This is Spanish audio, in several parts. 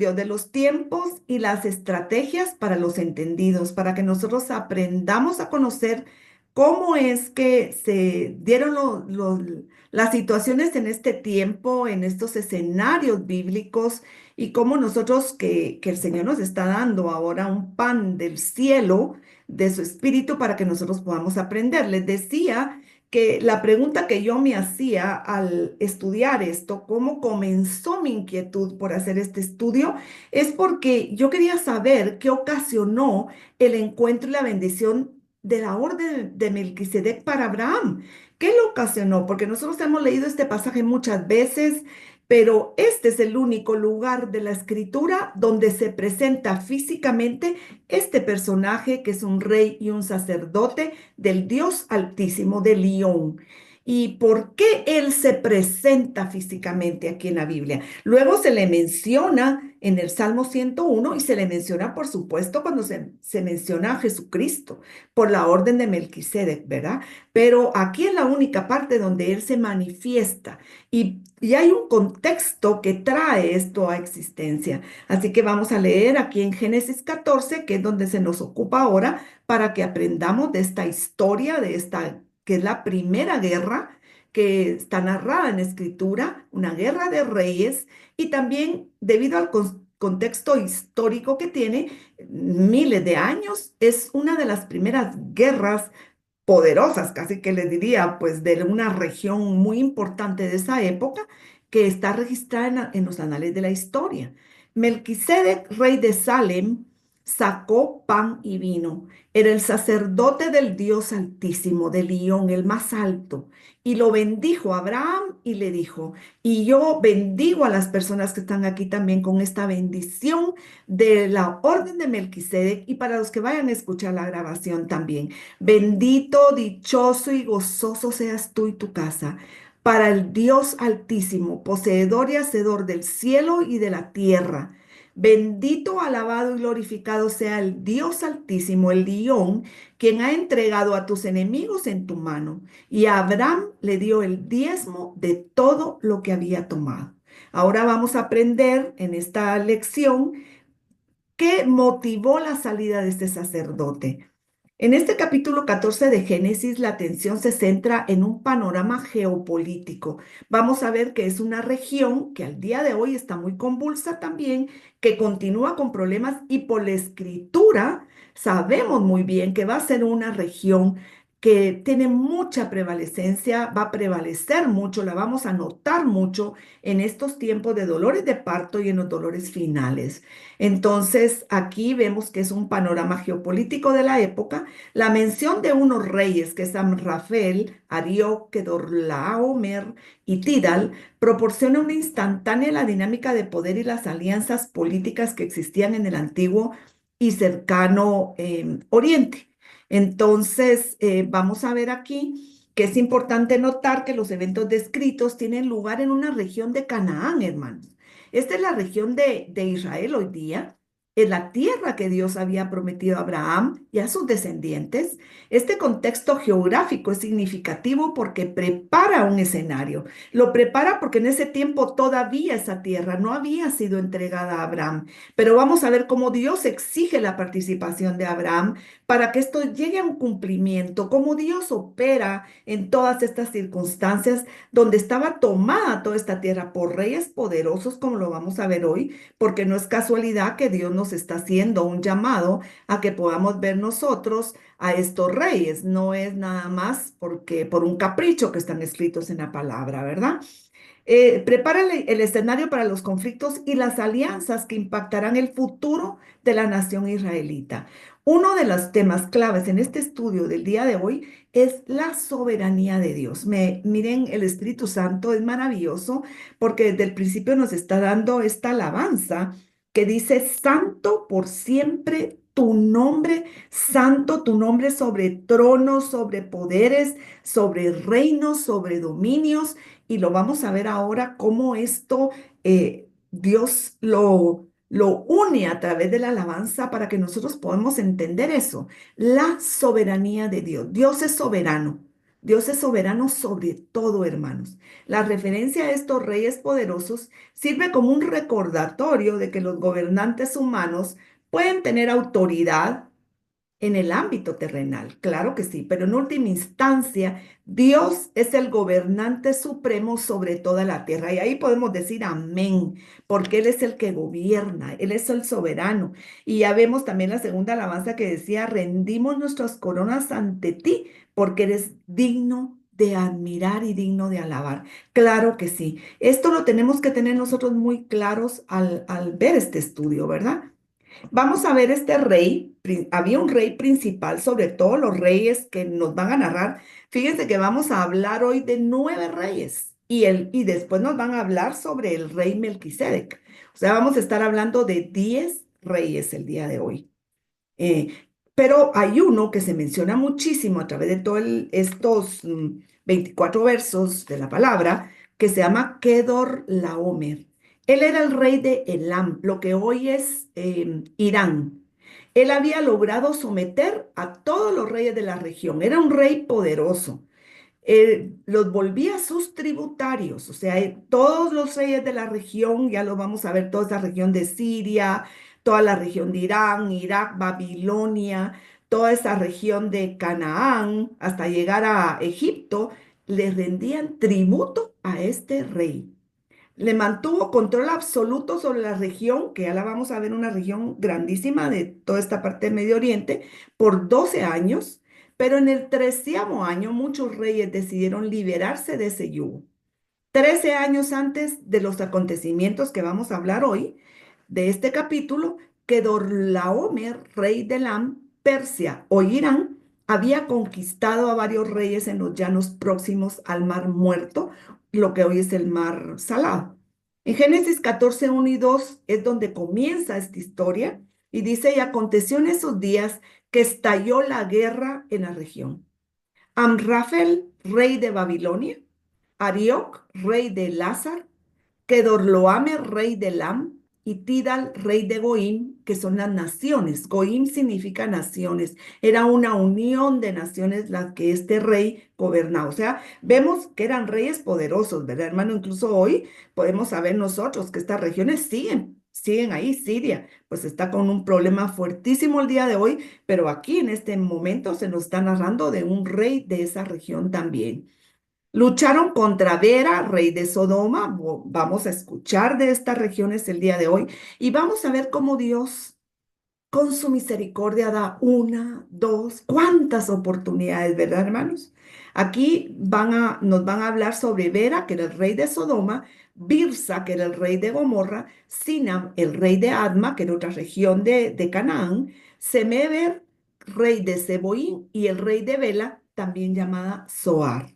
estudio de los tiempos y las estrategias para los entendidos, para que nosotros aprendamos a conocer cómo es que se dieron las situaciones en este tiempo, en estos escenarios bíblicos, y cómo nosotros, que el Señor nos está dando ahora un pan del cielo, de su espíritu, para que nosotros podamos aprender. Les decía que la pregunta que yo me hacía al estudiar esto, cómo comenzó mi inquietud por hacer este estudio, es porque yo quería saber qué ocasionó el encuentro y la bendición de la orden de Melquisedec para Abraham. ¿Qué lo ocasionó? Porque nosotros hemos leído este pasaje muchas veces, pero este es el único lugar de la escritura donde se presenta físicamente este personaje que es un rey y un sacerdote del Dios Altísimo, de Lión. ¿Y por qué él se presenta físicamente aquí en la Biblia? Luego se le menciona en el Salmo 101 y se le menciona, por supuesto, cuando se menciona a Jesucristo por la orden de Melquisedec, ¿verdad? Pero aquí es la única parte donde él se manifiesta y hay un contexto que trae esto a existencia. Así que vamos a leer aquí en Génesis 14, que es donde se nos ocupa ahora, para que aprendamos de esta historia, de esta, que es la primera guerra que está narrada en Escritura, una guerra de reyes, y también debido al contexto histórico que tiene, miles de años, es una de las primeras guerras poderosas, casi que les diría, pues de una región muy importante de esa época que está registrada en los anales de la historia. Melquisedec, rey de Salem, sacó pan y vino. Era el sacerdote del Dios Altísimo, de Lión, el más alto, y lo bendijo a Abraham y le dijo, y yo bendigo a las personas que están aquí también con esta bendición de la orden de Melquisedec y para los que vayan a escuchar la grabación también. Bendito, dichoso y gozoso seas tú y tu casa, para el Dios Altísimo, poseedor y hacedor del cielo y de la tierra. Bendito, alabado y glorificado sea el Dios Altísimo, el Lión, quien ha entregado a tus enemigos en tu mano. Y a Abraham le dio el diezmo de todo lo que había tomado. Ahora vamos a aprender en esta lección qué motivó la salida de este sacerdote. En este capítulo 14 de Génesis, la atención se centra en un panorama geopolítico. Vamos a ver que es una región que al día de hoy está muy convulsa también, que continúa con problemas y por la escritura sabemos muy bien que va a ser una región que tiene mucha prevalecencia, va a prevalecer mucho, la vamos a notar mucho en estos tiempos de dolores de parto y en los dolores finales. Entonces, aquí vemos que es un panorama geopolítico de la época. La mención de unos reyes, que es Amrafel, Arioc, Kedorlaomer y Tidal, proporciona una instantánea la dinámica de poder y las alianzas políticas que existían en el antiguo y cercano Oriente. Entonces, vamos a ver aquí que es importante notar que los eventos descritos tienen lugar en una región de Canaán, hermanos. Esta es la región de Israel hoy día, es la tierra que Dios había prometido a Abraham y a sus descendientes. Este contexto geográfico es significativo porque prepara un escenario. Lo prepara porque en ese tiempo todavía esa tierra no había sido entregada a Abraham. Pero vamos a ver cómo Dios exige la participación de Abraham para que esto llegue a un cumplimiento, cómo Dios opera en todas estas circunstancias donde estaba tomada toda esta tierra por reyes poderosos, como lo vamos a ver hoy, porque no es casualidad que Dios nos está haciendo un llamado a que podamos ver nosotros a estos reyes. No es nada más porque por un capricho que están escritos en la palabra, ¿verdad? Prepara el escenario para los conflictos y las alianzas que impactarán el futuro de la nación israelita. Uno de los temas claves en este estudio del día de hoy es la soberanía de Dios. Miren, el Espíritu Santo es maravilloso porque desde el principio nos está dando esta alabanza que dice, Santo por siempre santo tu nombre sobre tronos, sobre poderes, sobre reinos, sobre dominios. Y lo vamos a ver ahora cómo esto Dios lo une a través de la alabanza para que nosotros podamos entender eso, la soberanía de Dios. Dios es soberano. Dios es soberano sobre todo, hermanos. La referencia a estos reyes poderosos sirve como un recordatorio de que los gobernantes humanos pueden tener autoridad en el ámbito terrenal, claro que sí, pero en última instancia, Dios es el gobernante supremo sobre toda la tierra. Y ahí podemos decir amén, porque Él es el que gobierna, Él es el soberano. Y ya vemos también la segunda alabanza que decía, rendimos nuestras coronas ante ti, porque eres digno de admirar y digno de alabar. Claro que sí. Esto lo tenemos que tener nosotros muy claros al ver este estudio, ¿verdad? Vamos a ver este rey. Había un rey principal, sobre todo los reyes que nos van a narrar. Fíjense que vamos a hablar hoy de 9 reyes y después nos van a hablar sobre el rey Melquisedec. O sea, vamos a estar hablando de 10 reyes el día de hoy. Eh, pero hay uno que se menciona muchísimo a través de todos estos 24 versos de la palabra, que se llama Kedor Laomer. Él era el rey de Elam, lo que hoy es Irán. Él había logrado someter a todos los reyes de la región. Era un rey poderoso. Los volvía sus tributarios, o sea, todos los reyes de la región, ya lo vamos a ver, toda esa región de Siria, toda la región de Irán, Irak, Babilonia, toda esa región de Canaán, hasta llegar a Egipto, le rendían tributo a este rey. Le mantuvo control absoluto sobre la región, que ya la vamos a ver, una región grandísima de toda esta parte del Medio Oriente, por 12 años, pero en el 13º año muchos reyes decidieron liberarse de ese yugo. 13 años antes de los acontecimientos que vamos a hablar hoy, de este capítulo, Kedorlaomer, rey de Elam, Persia o Irán, había conquistado a varios reyes en los llanos próximos al Mar Muerto, lo que hoy es el Mar Salado. En Génesis 14, 1 y 2 es donde comienza esta historia y dice, y aconteció en esos días que estalló la guerra en la región. Amrafel, rey de Babilonia, Arioc, rey de Lázar, Kedorloamer, rey de Elam, y Tidal, rey de Goim, que son las naciones. Goim significa naciones. Era una unión de naciones las que este rey gobernaba. O sea, vemos que eran reyes poderosos, ¿verdad, hermano? Incluso hoy podemos saber nosotros que estas regiones siguen ahí. Siria, pues está con un problema fuertísimo el día de hoy, pero aquí en este momento se nos está narrando de un rey de esa región también. Lucharon contra Vera, rey de Sodoma. Vamos a escuchar de estas regiones el día de hoy y vamos a ver cómo Dios con su misericordia da una, dos, cuántas oportunidades, ¿verdad, hermanos? Aquí nos van a hablar sobre Vera, que era el rey de Sodoma, Birsa, que era el rey de Gomorra, Sinab, el rey de Adma, que era otra región de Canaán, Semeber, rey de Seboín, y el rey de Bela, también llamada Zoar.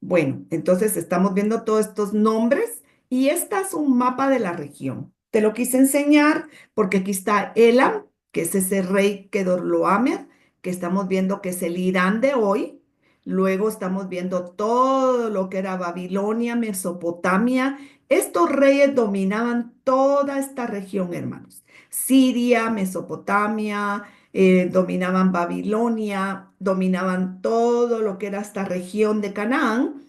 Bueno, entonces estamos viendo todos estos nombres y este es un mapa de la región. Te lo quise enseñar porque aquí está Elam, que es ese rey Kedorloamer, que estamos viendo que es el Irán de hoy. Luego estamos viendo todo lo que era Babilonia, Mesopotamia. Estos reyes dominaban toda esta región, hermanos. Siria, Mesopotamia, dominaban Babilonia, dominaban todo lo que era esta región de Canaán.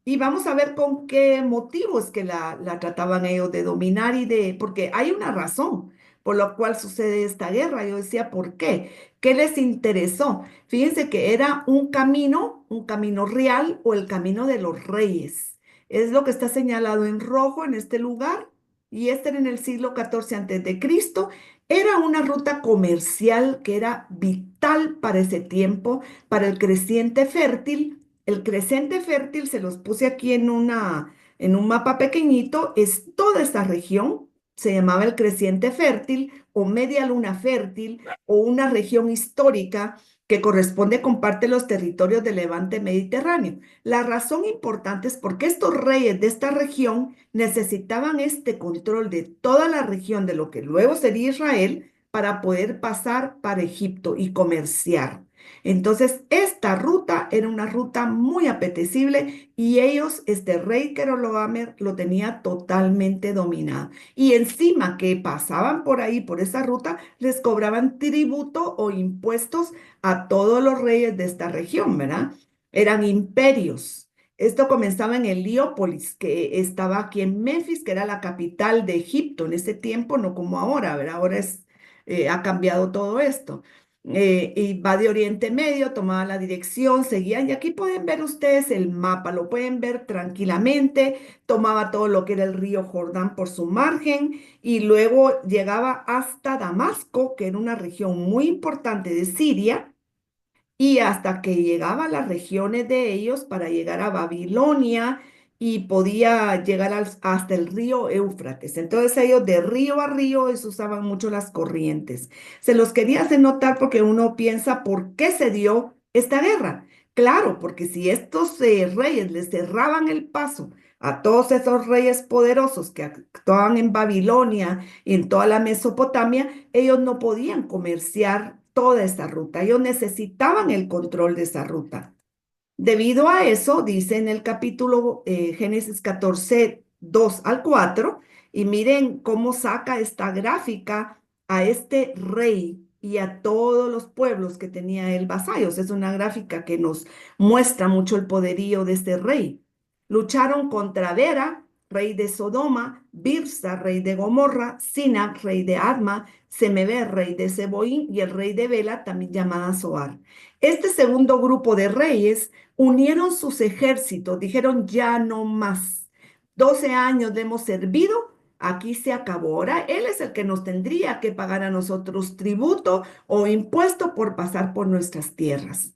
Y vamos a ver con qué motivos que la trataban ellos de dominar porque hay una razón por la cual sucede esta guerra. Yo decía, ¿por qué? ¿Qué les interesó? Fíjense que era un camino real o el camino de los reyes. Es lo que está señalado en rojo en este lugar. Y este era en el siglo XIV antes de Cristo. Era una ruta comercial que era vital para ese tiempo, para el creciente fértil. El creciente fértil se los puse aquí en un mapa pequeñito, es toda esta región, se llamaba el creciente fértil o media luna fértil o una región histórica que corresponde con parte de los territorios del Levante Mediterráneo. La razón importante es porque estos reyes de esta región necesitaban este control de toda la región de lo que luego sería Israel para poder pasar para Egipto y comerciar. Entonces, esta ruta era una ruta muy apetecible y ellos, este rey Queroloamer, lo tenía totalmente dominado. Y encima que pasaban por ahí, por esa ruta, les cobraban tributo o impuestos a todos los reyes de esta región, ¿verdad? eran imperios. Esto comenzaba en Heliópolis, que estaba aquí en Memphis, que era la capital de Egipto en ese tiempo, no como ahora, ¿verdad? Ahora ha cambiado todo esto. Y va de Oriente Medio, tomaba la dirección, seguían, y aquí pueden ver ustedes el mapa, lo pueden ver tranquilamente, tomaba todo lo que era el río Jordán por su margen y luego llegaba hasta Damasco, que era una región muy importante de Siria y hasta que llegaba a las regiones de ellos para llegar a Babilonia y podía llegar hasta el río Éufrates. Entonces ellos de río a río ellos usaban mucho las corrientes. Se los quería hacer notar porque uno piensa por qué se dio esta guerra. Claro, porque si estos reyes les cerraban el paso a todos esos reyes poderosos que actuaban en Babilonia y en toda la Mesopotamia, ellos no podían comerciar toda esa ruta. Ellos necesitaban el control de esa ruta. Debido a eso, dice en el capítulo Génesis 14, 2 al 4, y miren cómo saca esta gráfica a este rey y a todos los pueblos que tenía él vasallos. Es una gráfica que nos muestra mucho el poderío de este rey. Lucharon contra Vera, rey de Sodoma, Birsa, rey de Gomorra, Sina, rey de Adma, Semebe, rey de Seboín, y el rey de Bela, también llamada Zoar. Este segundo grupo de reyes unieron sus ejércitos, dijeron ya no más. 12 años le hemos servido, aquí se acabó. Ahora él es el que nos tendría que pagar a nosotros tributo o impuesto por pasar por nuestras tierras.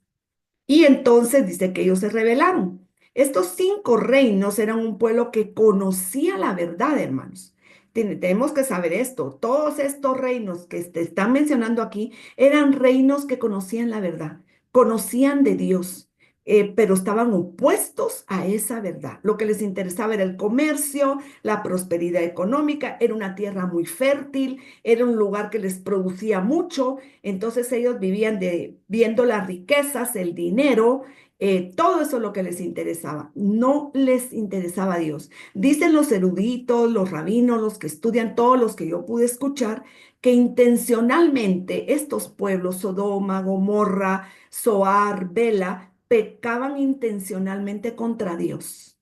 Y entonces dice que ellos se rebelaron. Estos 5 reinos eran un pueblo que conocía la verdad, hermanos. Tenemos que saber esto. Todos estos reinos que te están mencionando aquí eran reinos que conocían la verdad, conocían de Dios, pero estaban opuestos a esa verdad. Lo que les interesaba era el comercio, la prosperidad económica, era una tierra muy fértil, era un lugar que les producía mucho, entonces ellos vivían viendo las riquezas, el dinero, todo eso es lo que les interesaba. No les interesaba a Dios. Dicen los eruditos, los rabinos, los que estudian, todos los que yo pude escuchar, que intencionalmente estos pueblos, Sodoma, Gomorra, Zoar, Bela, pecaban intencionalmente contra Dios.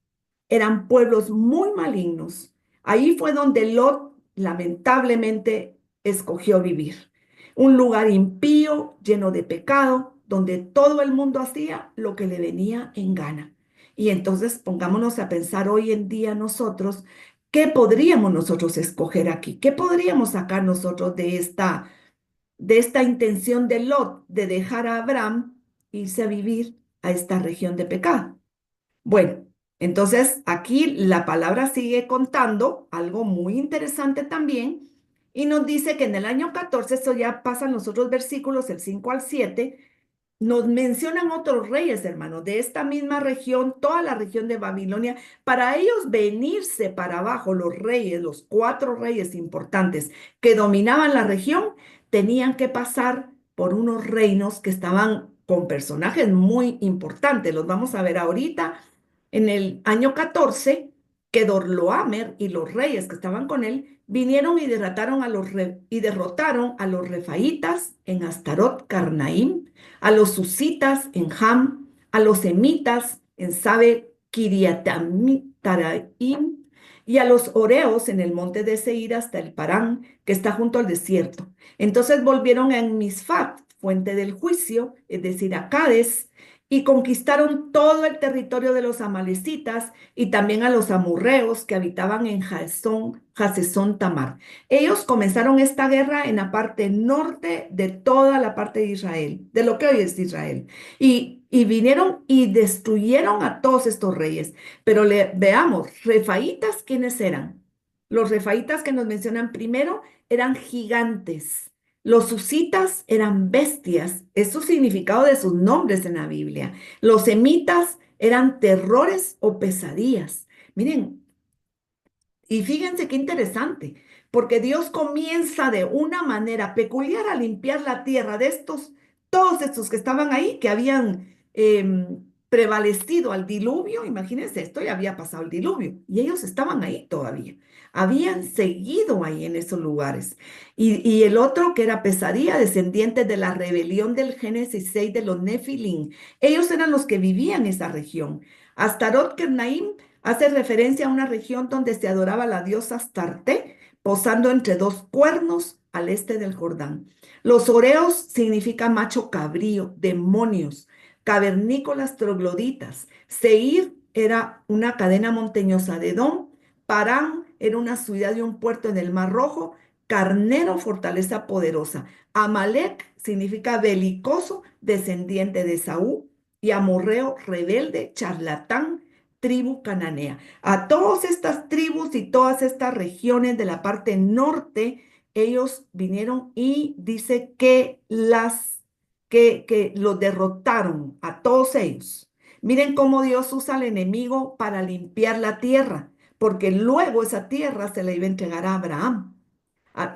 Eran pueblos muy malignos. Ahí fue donde Lot lamentablemente escogió vivir. Un lugar impío, lleno de pecado, donde todo el mundo hacía lo que le venía en gana. Y entonces pongámonos a pensar hoy en día nosotros, ¿qué podríamos nosotros escoger aquí? ¿Qué podríamos sacar nosotros de esta intención de Lot de dejar a Abraham irse a vivir a esta región de pecado? Bueno, entonces aquí la palabra sigue contando algo muy interesante también y nos dice que en el año 14, esto ya pasan los otros versículos, el 5 al 7, nos mencionan otros reyes, hermanos, de esta misma región, toda la región de Babilonia. Para ellos venirse para abajo, los reyes, los 4 reyes importantes que dominaban la región, tenían que pasar por unos reinos que estaban con personajes muy importantes. Los vamos a ver ahorita. En el año 14, Kedorloamer y los reyes que estaban con él vinieron y derrotaron a los refaítas en Astarot Carnaim, a los susitas en Ham, a los emitas en Sabe Kiriataraim y a los oreos en el monte de Seir hasta el Parán, que está junto al desierto. Entonces volvieron a Misfat, fuente del juicio, es decir, a Cades, y conquistaron todo el territorio de los amalecitas y también a los amurreos que habitaban en Hasesón Tamar. Ellos comenzaron esta guerra en la parte norte de toda la parte de Israel, de lo que hoy es Israel. Y vinieron y destruyeron a todos estos reyes. Pero veamos, refaítas, ¿quiénes eran? Los refaítas que nos mencionan primero eran gigantes. Los susitas eran bestias, es su significado de sus nombres en la Biblia. Los semitas eran terrores o pesadillas. Miren, y fíjense qué interesante, porque Dios comienza de una manera peculiar a limpiar la tierra de todos estos que estaban ahí, que habían prevalecido al diluvio, imagínense, esto ya había pasado el diluvio y ellos estaban ahí todavía, habían seguido ahí en esos lugares. Y el otro que era Pesadía, descendiente de la rebelión del Génesis 6 de los Nefilim, ellos eran los que vivían en esa región. Astarot Kernaim hace referencia a una región donde se adoraba a la diosa Astarte, posando entre dos cuernos al este del Jordán. Los oreos significa macho cabrío, demonios, cavernícolas trogloditas. Seir era una cadena montañosa de Edom. Parán era una ciudad y un puerto en el Mar Rojo. Carnero, fortaleza poderosa. Amalek significa belicoso, descendiente de Saúl. Y amorreo, rebelde, charlatán, tribu cananea. A todas estas tribus y todas estas regiones de la parte norte, ellos vinieron y dice que los derrotaron a todos ellos. Miren cómo Dios usa al enemigo para limpiar la tierra, porque luego esa tierra se la iba a entregar a Abraham.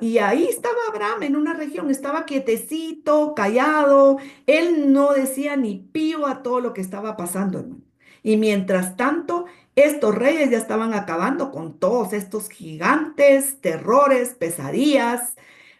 Y ahí estaba Abraham en una región, estaba quietecito, callado, él no decía ni pío a todo lo que estaba pasando, hermano. Y mientras tanto, estos reyes ya estaban acabando con todos estos gigantes, terrores, pesadillas.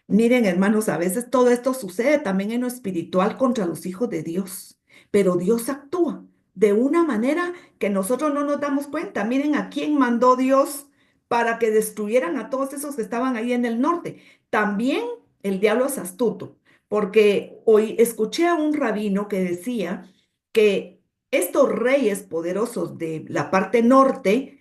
Miren, hermanos, a veces todo esto sucede también en lo espiritual contra los hijos de Dios, pero Dios actúa de una manera que nosotros no nos damos cuenta. Miren a quién mandó Dios para que destruyeran a todos esos que estaban ahí en el norte. También el diablo es astuto, porque hoy escuché a un rabino que decía que estos reyes poderosos de la parte norte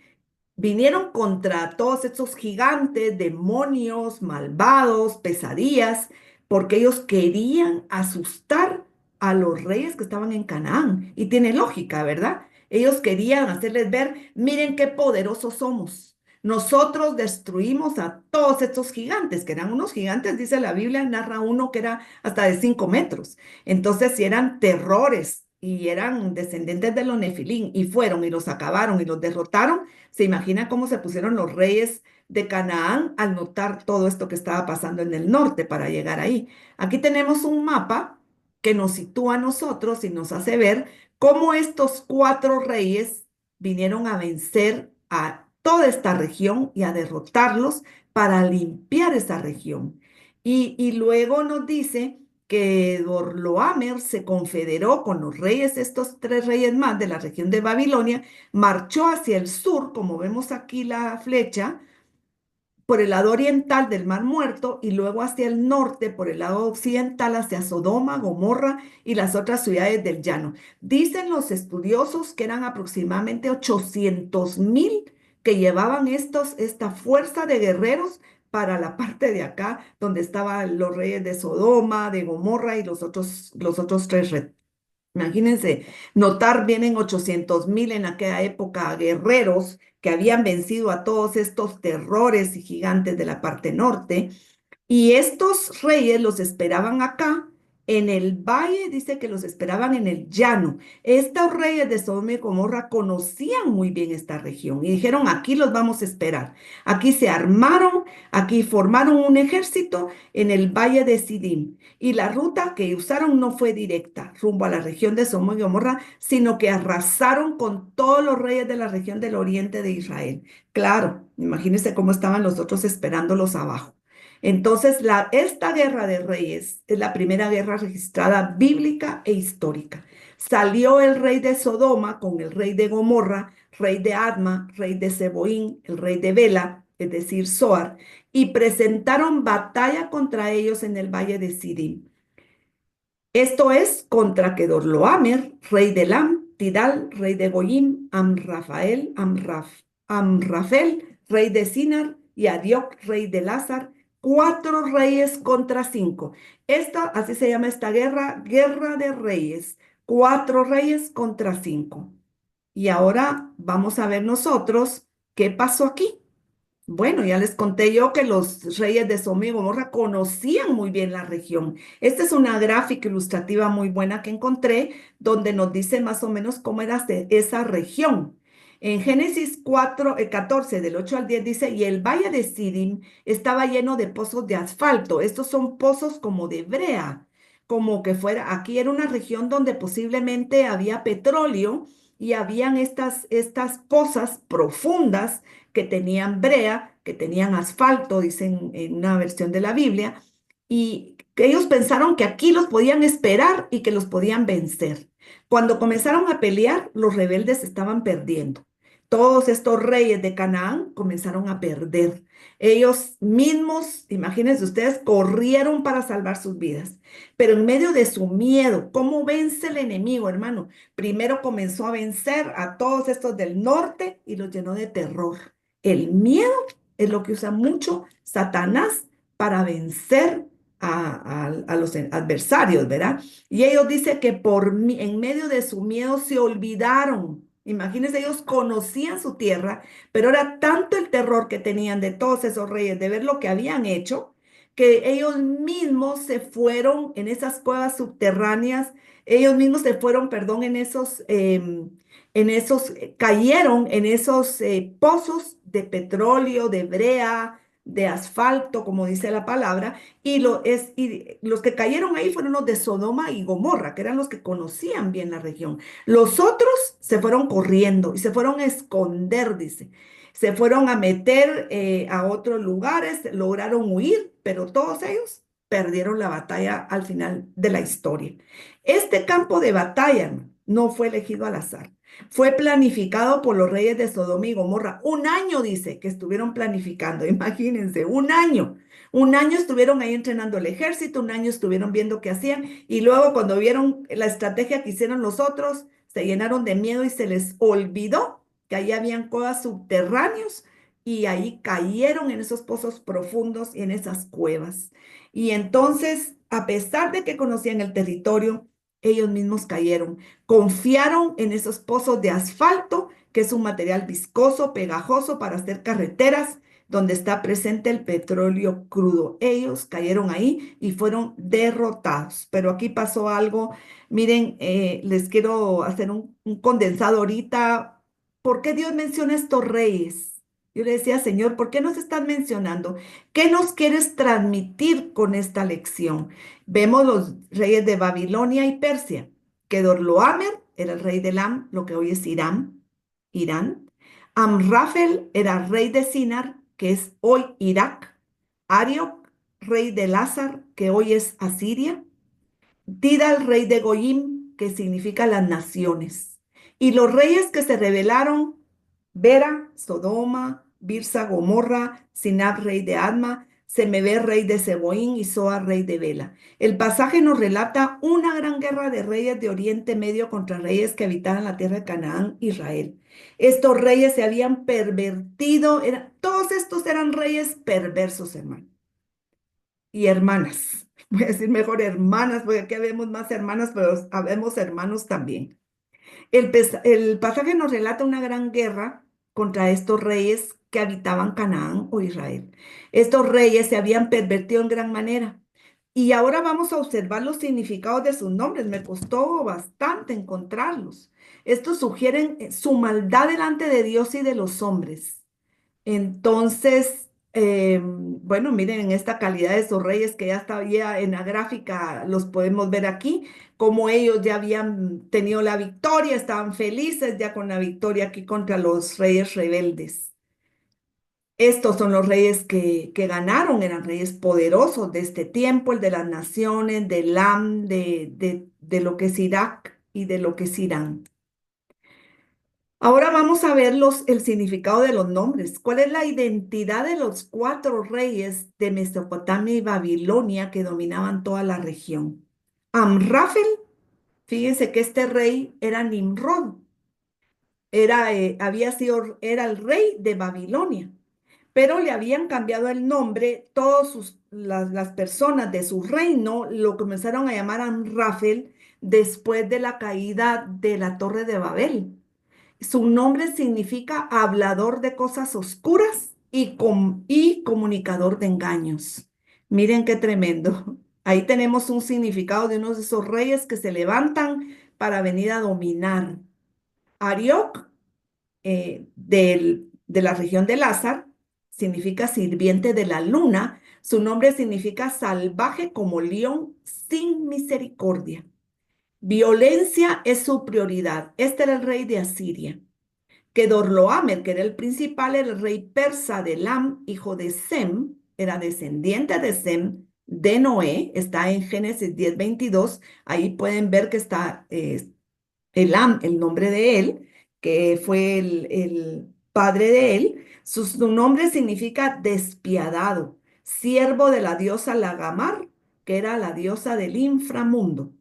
vinieron contra todos estos gigantes, demonios, malvados, pesadillas, porque ellos querían asustar a los reyes que estaban en Canaán. Y tiene lógica, ¿verdad? Ellos querían hacerles ver, miren qué poderosos somos. Nosotros destruimos a todos estos gigantes, que eran unos gigantes, dice la Biblia, narra uno que era hasta de 5 metros. Entonces, si eran terrores y eran descendientes de los Nefilim y fueron y los acabaron y los derrotaron, se imagina cómo se pusieron los reyes de Canaán al notar todo esto que estaba pasando en el norte para llegar ahí. Aquí tenemos un mapa que nos sitúa a nosotros y nos hace ver cómo estos 4 reyes vinieron a vencer a toda esta región y a derrotarlos para limpiar esa región. Y luego nos dice que Dorloamer se confederó con los reyes, estos 3 reyes más de la región de Babilonia, marchó hacia el sur, como vemos aquí la flecha, por el lado oriental del Mar Muerto y luego hacia el norte, por el lado occidental, hacia Sodoma, Gomorra y las otras ciudades del llano. Dicen los estudiosos que eran aproximadamente 800,000 que llevaban esta fuerza de guerreros para la parte de acá, donde estaban los reyes de Sodoma, de Gomorra y los otros 3 reyes. Imagínense, notar vienen 800,000 en aquella época guerreros que habían vencido a todos estos terrores y gigantes de la parte norte. Y estos reyes los esperaban acá, en el valle, dice que los esperaban en el llano. Estos reyes de Sodoma y Gomorra conocían muy bien esta región y dijeron, aquí los vamos a esperar. Aquí se armaron, aquí formaron un ejército en el valle de Sidim. Y la ruta que usaron no fue directa rumbo a la región de Sodoma y Gomorra, sino que arrasaron con todos los reyes de la región del oriente de Israel. Claro, imagínense cómo estaban los otros esperándolos abajo. Entonces, esta guerra de reyes es la primera guerra registrada bíblica e histórica. Salió el rey de Sodoma con el rey de Gomorra, rey de Adma, rey de Seboín, el rey de Bela, es decir, Zoar, y presentaron batalla contra ellos en el valle de Sidim. Esto es contra Kedorloamer, rey de Elam, Tidal, rey de Goyim, Amrafel, rey de Sinar, y Arioc, rey de Lázar, 4 reyes contra 5. Así se llama esta guerra, guerra de reyes, 4 reyes contra 5. Y ahora vamos a ver nosotros qué pasó aquí. Bueno, ya les conté yo que los reyes de Sodoma y Gomorra conocían muy bien la región. Esta es una gráfica ilustrativa muy buena que encontré, donde nos dice más o menos cómo era esa región. En Génesis 14, del 8 al 10 dice, y el valle de Sidim estaba lleno de pozos de asfalto. Estos son pozos como de brea, como que fuera, aquí era una región donde posiblemente había petróleo y habían estas pozas profundas que tenían brea, que tenían asfalto, dicen en una versión de la Biblia, y que ellos pensaron que aquí los podían esperar y que los podían vencer. Cuando comenzaron a pelear, los rebeldes estaban perdiendo. Todos estos reyes de Canaán comenzaron a perder. Ellos mismos, imagínense ustedes, corrieron para salvar sus vidas. Pero en medio de su miedo, ¿cómo vence el enemigo, hermano? Primero comenzó a vencer a todos estos del norte y los llenó de terror. El miedo es lo que usa mucho Satanás para vencer a los adversarios, ¿verdad? Y ellos dicen que en medio de su miedo se olvidaron. Imagínense, ellos conocían su tierra, pero era tanto el terror que tenían de todos esos reyes de ver lo que habían hecho, que ellos mismos se fueron en esas cuevas subterráneas, ellos mismos se fueron, perdón, cayeron en esos pozos de petróleo, de brea, de asfalto, como dice la palabra, y los que cayeron ahí fueron los de Sodoma y Gomorra, que eran los que conocían bien la región. Los otros se fueron corriendo y se fueron a esconder, dice. Se fueron a meter a otros lugares, lograron huir, pero todos ellos perdieron la batalla al final de la historia. Este campo de batalla no fue elegido al azar. Fue planificado por los reyes de Sodoma y Gomorra. Un año, dice, que estuvieron planificando. Imagínense, un año. Un año estuvieron ahí entrenando el ejército, un año estuvieron viendo qué hacían y luego cuando vieron la estrategia que hicieron los otros, se llenaron de miedo y se les olvidó que ahí habían cuevas subterráneos y ahí cayeron en esos pozos profundos y en esas cuevas. Y entonces, a pesar de que conocían el territorio, ellos mismos cayeron. Confiaron en esos pozos de asfalto, que es un material viscoso, pegajoso para hacer carreteras, donde está presente el petróleo crudo. Ellos cayeron ahí y fueron derrotados. Pero aquí pasó algo. Miren, les quiero hacer un condensado ahorita. ¿Por qué Dios menciona estos reyes? Yo le decía, Señor, ¿por qué nos estás mencionando? ¿Qué nos quieres transmitir con esta lección? Vemos los reyes de Babilonia y Persia. Kedorlaomer era el rey de Elam, lo que hoy es Irán. Irán. Amrafel era rey de Sinar, que es hoy Irak. Arioc, rey de Lázar, que hoy es Asiria. Tidal, rey de Goyim, que significa las naciones. Y los reyes que se rebelaron, Bera, Sodoma, Birsa, Gomorra, Sinab, rey de Adma, Semebe, rey de Seboín y Zoar, rey de Bela. El pasaje nos relata una gran guerra de reyes de Oriente Medio contra reyes que habitaban la tierra de Canaán, Israel. Estos reyes se habían pervertido, todos estos eran reyes perversos, hermano y hermanas. Voy a decir mejor hermanas, porque aquí vemos más hermanas, pero habemos hermanos también. El pasaje nos relata una gran guerra contra estos reyes que habitaban Canaán o Israel. Estos reyes se habían pervertido en gran manera. Y ahora vamos a observar los significados de sus nombres. Me costó bastante encontrarlos. Estos sugieren su maldad delante de Dios y de los hombres. Entonces, bueno, miren, en esta calidad de esos reyes que ya estaba ya en la gráfica, los podemos ver aquí, como ellos ya habían tenido la victoria, estaban felices ya con la victoria aquí contra los reyes rebeldes. Estos son los reyes que ganaron, eran reyes poderosos de este tiempo, el de las naciones, de Elam, de lo que es Irak y de lo que es Irán. Ahora vamos a ver el significado de los nombres. ¿Cuál es la identidad de los cuatro reyes de Mesopotamia y Babilonia que dominaban toda la región? Amrafel, fíjense que este rey era Nimrod, era el rey de Babilonia, pero le habían cambiado el nombre, las personas de su reino lo comenzaron a llamar Amrafel después de la caída de la Torre de Babel. Su nombre significa hablador de cosas oscuras y comunicador de engaños. Miren qué tremendo. Ahí tenemos un significado de uno de esos reyes que se levantan para venir a dominar. Arioc, de la región de Lázar, significa sirviente de la luna, Su nombre significa salvaje como león sin misericordia. Violencia es su prioridad. Este era el rey de Asiria. Kedorlaomer, que era el principal, era el rey persa de Elam, hijo de Sem, era descendiente de Sem, de Noé, está en Génesis 10:22. Ahí pueden ver que está Elam, el nombre de él, que fue el padre de él. Su nombre significa despiadado, siervo de la diosa Lagamar, que era la diosa del inframundo.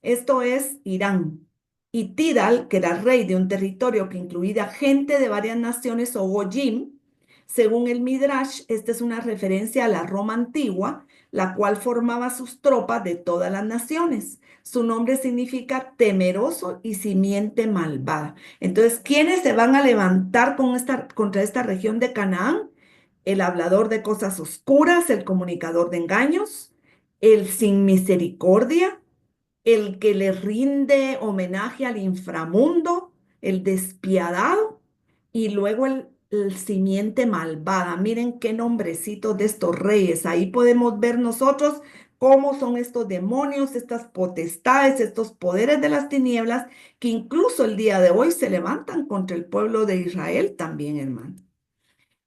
Esto es Irán. Y Tidal, que era rey de un territorio que incluía gente de varias naciones, o Goyim, según el Midrash, esta es una referencia a la Roma antigua, la cual formaba sus tropas de todas las naciones. Su nombre significa temeroso y simiente malvada. Entonces, ¿quiénes se van a levantar contra esta región de Canaán? El hablador de cosas oscuras, el comunicador de engaños, el sin misericordia, el que le rinde homenaje al inframundo, el despiadado, y luego el simiente malvada. Miren qué nombrecitos de estos reyes. Ahí podemos ver nosotros cómo son estos demonios, estas potestades, estos poderes de las tinieblas, que incluso el día de hoy se levantan contra el pueblo de Israel también, hermano.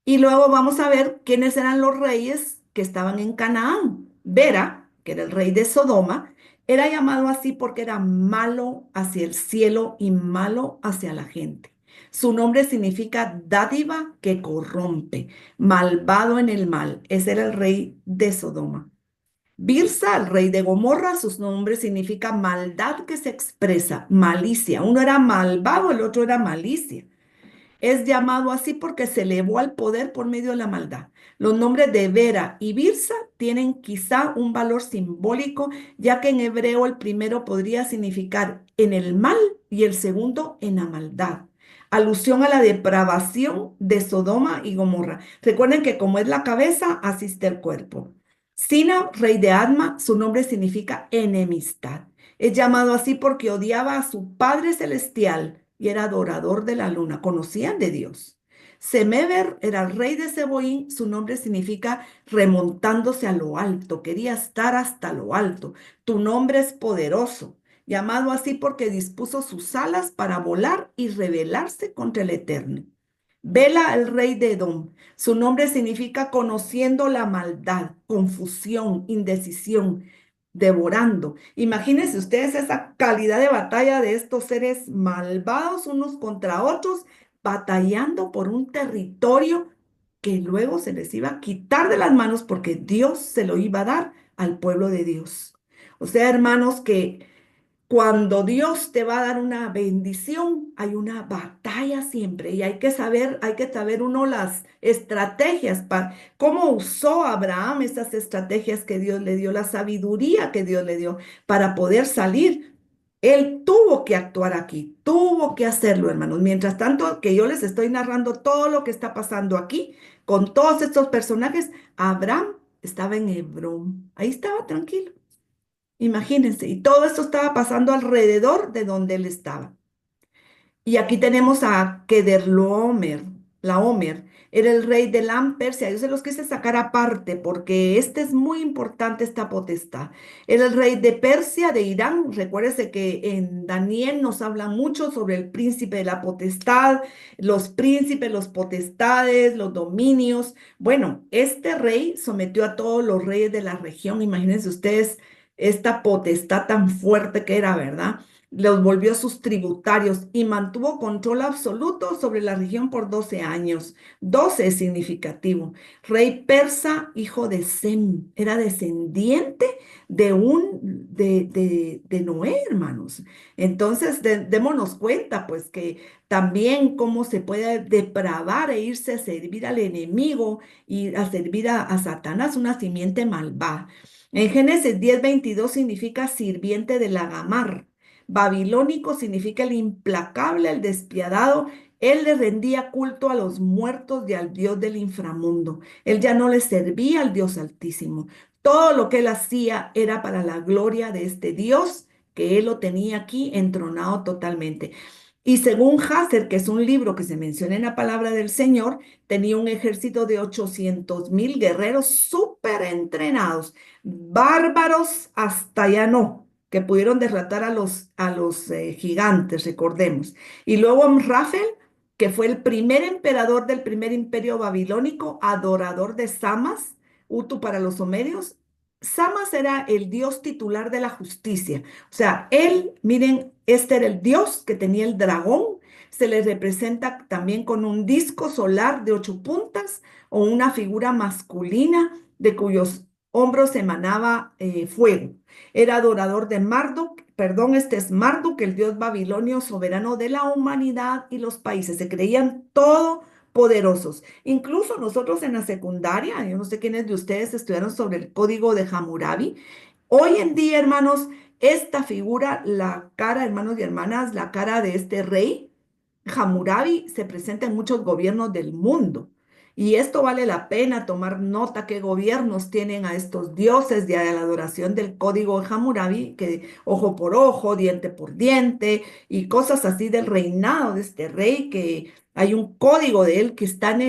Y luego vamos a ver quiénes eran los reyes que estaban en Canaán. Vera, que era el rey de Sodoma, era llamado así porque era malo hacia el cielo y malo hacia la gente. Su nombre significa dádiva que corrompe, malvado en el mal. Ese era el rey de Sodoma. Birsa, el rey de Gomorra, su nombre significa maldad que se expresa, malicia. Uno era malvado, el otro era malicia. Es llamado así porque se elevó al poder por medio de la maldad. Los nombres de Vera y Birsa tienen quizá un valor simbólico, ya que en hebreo el primero podría significar en el mal y el segundo en la maldad. Alusión a la depravación de Sodoma y Gomorra. Recuerden que como es la cabeza, así está el cuerpo. Sina, rey de Adma, su nombre significa enemistad. Es llamado así porque odiaba a su Padre Celestial y era adorador de la luna. Conocían de Dios. Semever era el rey de Seboín. Su nombre significa remontándose a lo alto. Quería estar hasta lo alto. Tu nombre es poderoso. Llamado así porque dispuso sus alas para volar y rebelarse contra el Eterno. Bela, el rey de Edom. Su nombre significa conociendo la maldad, confusión, indecisión, devorando. Imagínense ustedes esa calidad de batalla de estos seres malvados unos contra otros, batallando por un territorio que luego se les iba a quitar de las manos porque Dios se lo iba a dar al pueblo de Dios. O sea, hermanos, que cuando Dios te va a dar una bendición, hay una batalla siempre y hay que saber uno las estrategias para cómo usó Abraham esas estrategias que Dios le dio, la sabiduría que Dios le dio para poder salir. Él tuvo que actuar aquí, tuvo que hacerlo, hermanos. Mientras tanto que yo les estoy narrando todo lo que está pasando aquí con todos estos personajes, Abraham estaba en Hebrón, ahí estaba tranquilo. Imagínense, y todo esto estaba pasando alrededor de donde él estaba. Y aquí tenemos a Kedorlaomer, Laomer, era el rey de Elam, Persia. Yo se los quise sacar aparte porque este es muy importante, esta potestad. Era el rey de Persia, de Irán. Recuérdese que en Daniel nos habla mucho sobre el príncipe de la potestad, los príncipes, los potestades, los dominios. Bueno, este rey sometió a todos los reyes de la región. Imagínense ustedes esta potestad tan fuerte que era, ¿verdad? Los volvió sus tributarios y mantuvo control absoluto sobre la región por 12 años. 12 es significativo. Rey persa, hijo de Sem, era descendiente de Noé, hermanos. Entonces, démonos cuenta, pues, que también cómo se puede depravar e irse a servir al enemigo y a servir a Satanás, una simiente malvada. En Génesis 10:22 significa sirviente de Lagamar. Babilónico significa el implacable, el despiadado. Él le rendía culto a los muertos y al Dios del inframundo. Él ya no le servía al Dios Altísimo. Todo lo que él hacía era para la gloria de este Dios que él lo tenía aquí entronado totalmente. Y según Hasser, que es un libro que se menciona en la palabra del Señor, tenía un ejército de 800,000 guerreros súper entrenados, bárbaros hasta ya no, que pudieron derrotar a los gigantes, recordemos. Y luego Amrafel, que fue el primer emperador del primer imperio babilónico, adorador de Samas, Utu para los sumerios. Samas era el dios titular de la justicia. O sea, él, miren, este era el dios que tenía el dragón. Se le representa también con un disco solar de 8 puntas o una figura masculina de cuyos hombros emanaba fuego. Era adorador de Marduk, perdón, este es Marduk, el dios babilonio soberano de la humanidad y los países. Se creían todopoderosos. Incluso nosotros en la secundaria, yo no sé quiénes de ustedes estudiaron sobre el código de Hammurabi. Hoy en día, hermanos, esta figura, la cara, hermanos y hermanas, la cara de este rey, Hammurabi, se presenta en muchos gobiernos del mundo. Y esto vale la pena tomar nota qué gobiernos tienen a estos dioses de la adoración del código de Hammurabi, que ojo por ojo, diente por diente, y cosas así del reinado de este rey, que hay un código de él que está en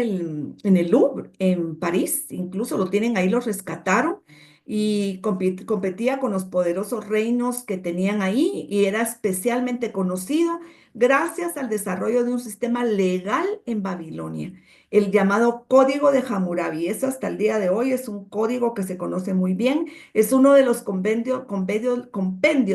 el Louvre, en París, incluso lo tienen ahí, lo rescataron y competía con los poderosos reinos que tenían ahí y era especialmente conocido gracias al desarrollo de un sistema legal en Babilonia, el llamado Código de Hammurabi. Eso hasta el día de hoy es un código que se conoce muy bien, es uno de los compendios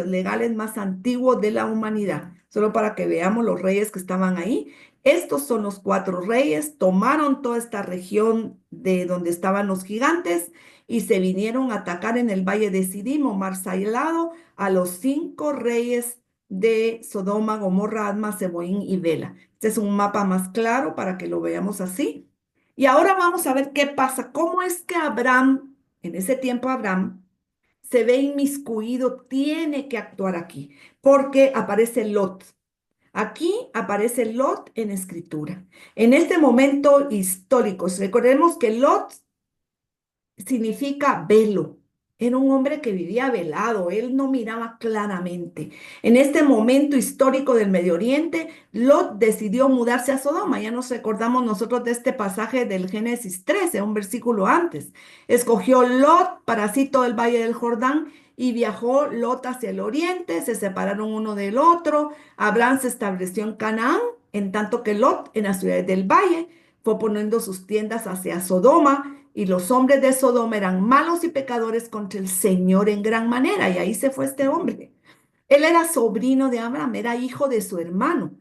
legales más antiguos de la humanidad. Solo para que veamos los reyes que estaban ahí. Estos son los 4 reyes, tomaron toda esta región de donde estaban los gigantes y se vinieron a atacar en el valle de Sidim o Mar Salado a los 5 reyes de Sodoma, Gomorra, Adma, Seboín y Bela. Este es un mapa más claro para que lo veamos así. Y ahora vamos a ver qué pasa. ¿Cómo es que Abraham, en ese tiempo Abraham, se ve inmiscuido, tiene que actuar aquí? Porque aparece Lot. Aquí aparece Lot en escritura. En este momento histórico, recordemos que Lot significa velo. Era un hombre que vivía velado, él no miraba claramente. En este momento histórico del Medio Oriente, Lot decidió mudarse a Sodoma. Ya nos recordamos nosotros de este pasaje del Génesis 13, un versículo antes. Escogió Lot para sí todo el valle del Jordán y viajó Lot hacia el oriente, se separaron uno del otro. Abraham se estableció en Canaán, en tanto que Lot en las ciudades del valle fue poniendo sus tiendas hacia Sodoma y los hombres de Sodoma eran malos y pecadores contra el Señor en gran manera. Y ahí se fue este hombre. Él era sobrino de Abraham, era hijo de su hermano.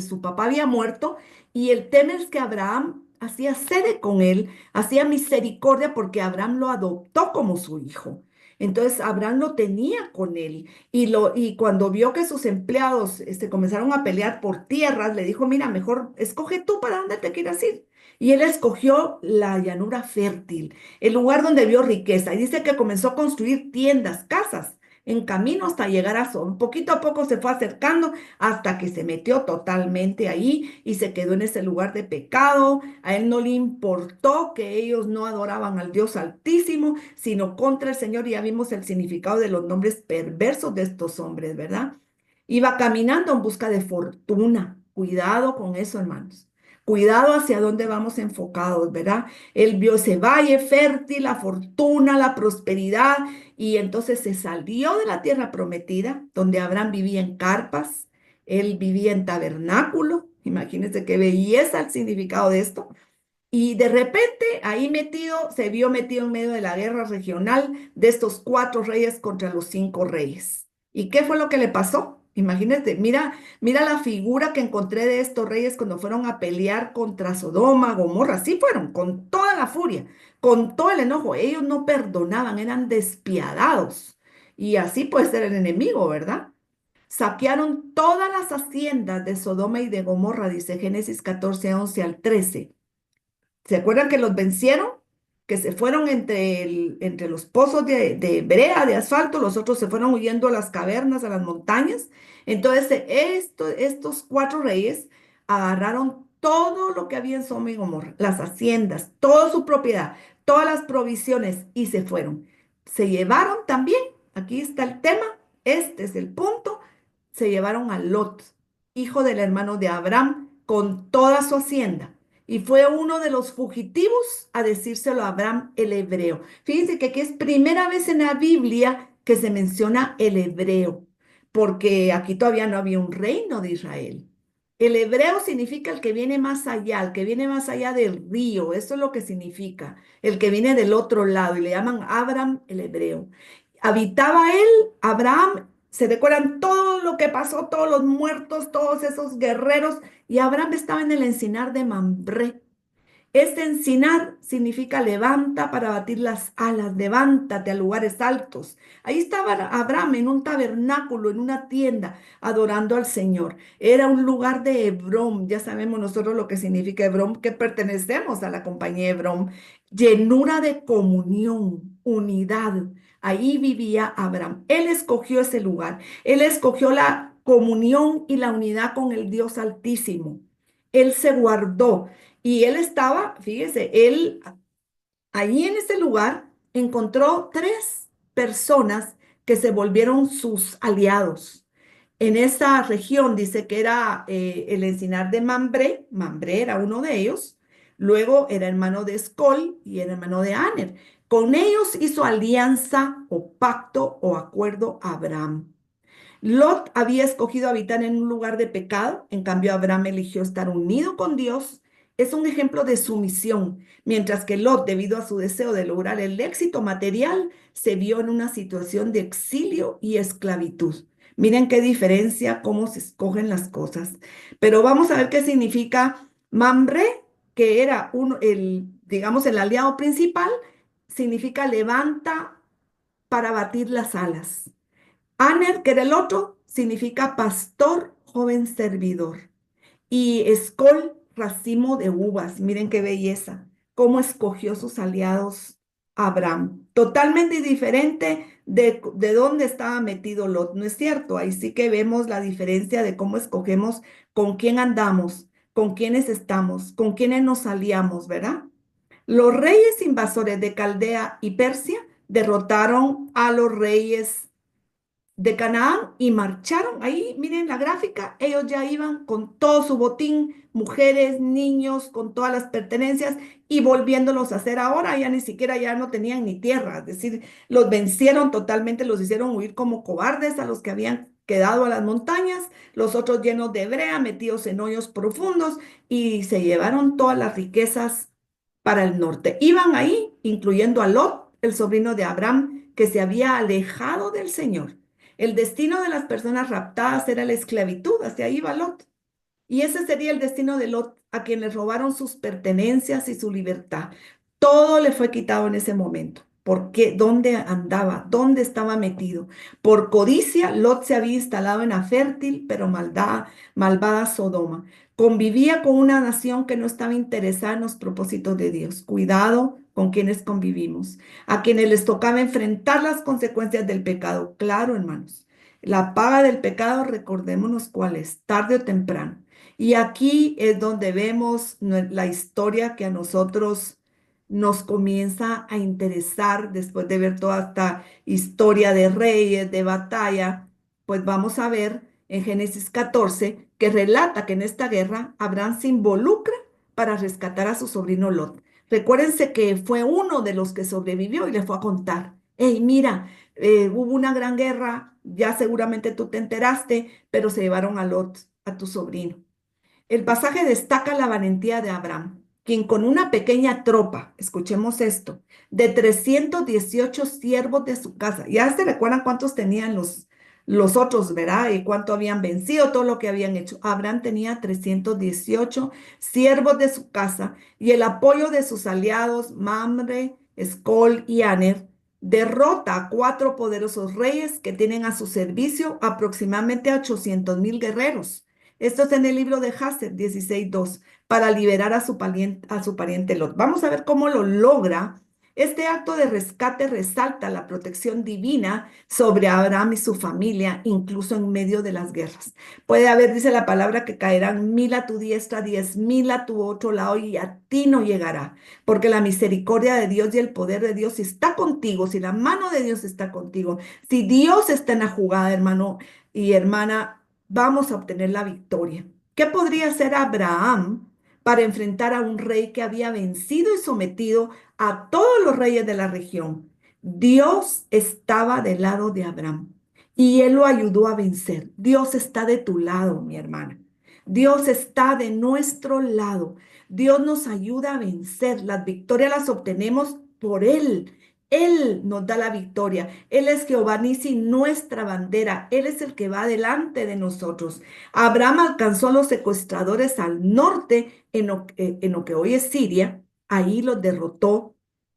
Su papá había muerto y el tema es que Abraham hacía sede con él, hacía misericordia porque Abraham lo adoptó como su hijo. Entonces Abraham lo tenía con él y cuando vio que sus empleados comenzaron a pelear por tierras, le dijo, mira, mejor escoge tú para dónde te quieras ir. Y él escogió la llanura fértil, el lugar donde vio riqueza. Y dice que comenzó a construir tiendas, casas en camino hasta llegar a Sodoma. Poquito a poco se fue acercando hasta que se metió totalmente ahí y se quedó en ese lugar de pecado. A él no le importó que ellos no adoraban al Dios Altísimo, sino contra el Señor. Y ya vimos el significado de los nombres perversos de estos hombres, ¿verdad? Iba caminando en busca de fortuna. Cuidado con eso, hermanos. Cuidado hacia dónde vamos enfocados, ¿verdad? Él vio ese valle fértil, la fortuna, la prosperidad, y entonces se salió de la tierra prometida, donde Abraham vivía en carpas, él vivía en tabernáculo. Imagínense qué belleza el significado de esto. Y de repente ahí metido, se vio metido en medio de la guerra regional de estos 4 reyes contra los 5 reyes. ¿Y qué fue lo que le pasó? Imagínate, mira, mira la figura que encontré de estos reyes cuando fueron a pelear contra Sodoma, Gomorra. Sí fueron, con toda la furia, con todo el enojo. Ellos no perdonaban, eran despiadados. Y así puede ser el enemigo, ¿verdad? Saquearon todas las haciendas de Sodoma y de Gomorra, dice Génesis 14, 11 al 13. ¿Se acuerdan que los vencieron? Que se fueron entre los pozos de brea, de asfalto, los otros se fueron huyendo a las cavernas, a las montañas. Entonces, estos 4 reyes agarraron todo lo que había en Sodoma y Gomorra, las haciendas, toda su propiedad, todas las provisiones y se fueron. Se llevaron también, aquí está el tema, este es el punto, se llevaron a Lot. hijo del hermano de Abraham, con toda su hacienda. Y fue uno de los fugitivos a decírselo a Abraham el hebreo. Fíjense que aquí es primera vez en la Biblia que se menciona el hebreo, porque aquí todavía no había un reino de Israel. El hebreo significa el que viene más allá, el que viene más allá del río, eso es lo que significa, el que viene del otro lado, y le llaman Abraham el hebreo. Habitaba él, Abraham, se recuerdan todo lo que pasó, todos los muertos, todos esos guerreros, y Abraham estaba en el encinar de Mambré. Este encinar significa levanta para batir las alas, levántate a lugares altos. Ahí estaba Abraham en un tabernáculo, en una tienda, adorando al Señor. Era un lugar de Hebrón, ya sabemos nosotros lo que significa Hebrón, que pertenecemos a la compañía Hebrón. Llenura de comunión, unidad. Ahí vivía Abraham. Él escogió ese lugar. Él escogió la comunión y la unidad con el Dios Altísimo. Él se guardó. Y él estaba, fíjese, él allí en ese lugar encontró tres personas que se volvieron sus aliados. En esa región dice que era el encinar de Mambré, Mambré era uno de ellos, luego era hermano de Escol y era hermano de Aner. Con ellos hizo alianza o pacto o acuerdo Abraham. Lot había escogido habitar en un lugar de pecado, en cambio Abraham eligió estar unido con Dios. Es un ejemplo de sumisión, mientras que Lot, debido a su deseo de lograr el éxito material, se vio en una situación de exilio y esclavitud. Miren qué diferencia, cómo se escogen las cosas. Pero vamos a ver qué significa Mamre, que era digamos, el aliado principal, significa levanta para batir las alas. Aner, que era el otro, significa pastor, joven servidor. Y Escol, racimo de uvas. Miren qué belleza. Cómo escogió sus aliados Abraham. Totalmente diferente de dónde estaba metido Lot. ¿No es cierto? Ahí sí que vemos la diferencia de cómo escogemos, con quién andamos, con quiénes estamos, con quiénes nos aliamos, ¿verdad? Los reyes invasores de Caldea y Persia derrotaron a los reyes de Canaán y marcharon. Ahí, miren la gráfica, ellos ya iban con todo su botín, mujeres, niños, con todas las pertenencias y volviéndolos a hacer ahora, ya ni siquiera ya no tenían ni tierra, es decir, los vencieron totalmente, los hicieron huir como cobardes a los que habían quedado a las montañas, los otros llenos de brea, metidos en hoyos profundos y se llevaron todas las riquezas para el norte. Iban ahí, incluyendo a Lot, el sobrino de Abraham, que se había alejado del Señor. El destino de las personas raptadas era la esclavitud, hacia ahí va Lot. Y ese sería el destino de Lot, a quien le robaron sus pertenencias y su libertad. Todo le fue quitado en ese momento. ¿Por qué? ¿Dónde andaba? ¿Dónde estaba metido? Por codicia, Lot se había instalado en la fértil pero malvada Sodoma. Convivía con una nación que no estaba interesada en los propósitos de Dios. Cuidado con quienes convivimos, a quienes les tocaba enfrentar las consecuencias del pecado. Claro, hermanos, la paga del pecado, recordémonos cuál es, tarde o temprano. Y aquí es donde vemos la historia que a nosotros nos comienza a interesar después de ver toda esta historia de reyes, de batalla, pues vamos a ver en Génesis 14 que relata que en esta guerra Abraham se involucra para rescatar a su sobrino Lot. Recuérdense que fue uno de los que sobrevivió y le fue a contar, hey, mira, hubo una gran guerra, ya seguramente tú te enteraste, pero se llevaron a Lot, a tu sobrino. El pasaje destaca la valentía de Abraham, quien con una pequeña tropa, escuchemos esto, de 318 siervos de su casa, ya se recuerdan cuántos tenían los otros, ¿verdad? Y cuánto habían vencido, todo lo que habían hecho. Abraham tenía 318 siervos de su casa y el apoyo de sus aliados, Mamre, Escol y Aner, derrota a cuatro poderosos reyes que tienen a su servicio aproximadamente a 800,000 guerreros. Esto es en el libro de Hazer 16:2, para liberar a su pariente Lot. Vamos a ver cómo lo logra. Este acto de rescate resalta la protección divina sobre Abraham y su familia, incluso en medio de las guerras. Puede haber, dice la palabra, que caerán 1,000 a tu diestra, 10,000 a tu otro lado y a ti no llegará, porque la misericordia de Dios y el poder de Dios está contigo, si la mano de Dios está contigo, si Dios está en la jugada, hermano y hermana, vamos a obtener la victoria. ¿Qué podría hacer Abraham para enfrentar a un rey que había vencido y sometido a todos los reyes de la región? Dios estaba del lado de Abraham y él lo ayudó a vencer. Dios está de tu lado, mi hermana. Dios está de nuestro lado. Dios nos ayuda a vencer. Las victorias las obtenemos por Él. Él nos da la victoria. Él es Jehová Nisi, nuestra bandera. Él es el que va delante de nosotros. Abraham alcanzó a los secuestradores al norte, en lo que hoy es Siria. Ahí los derrotó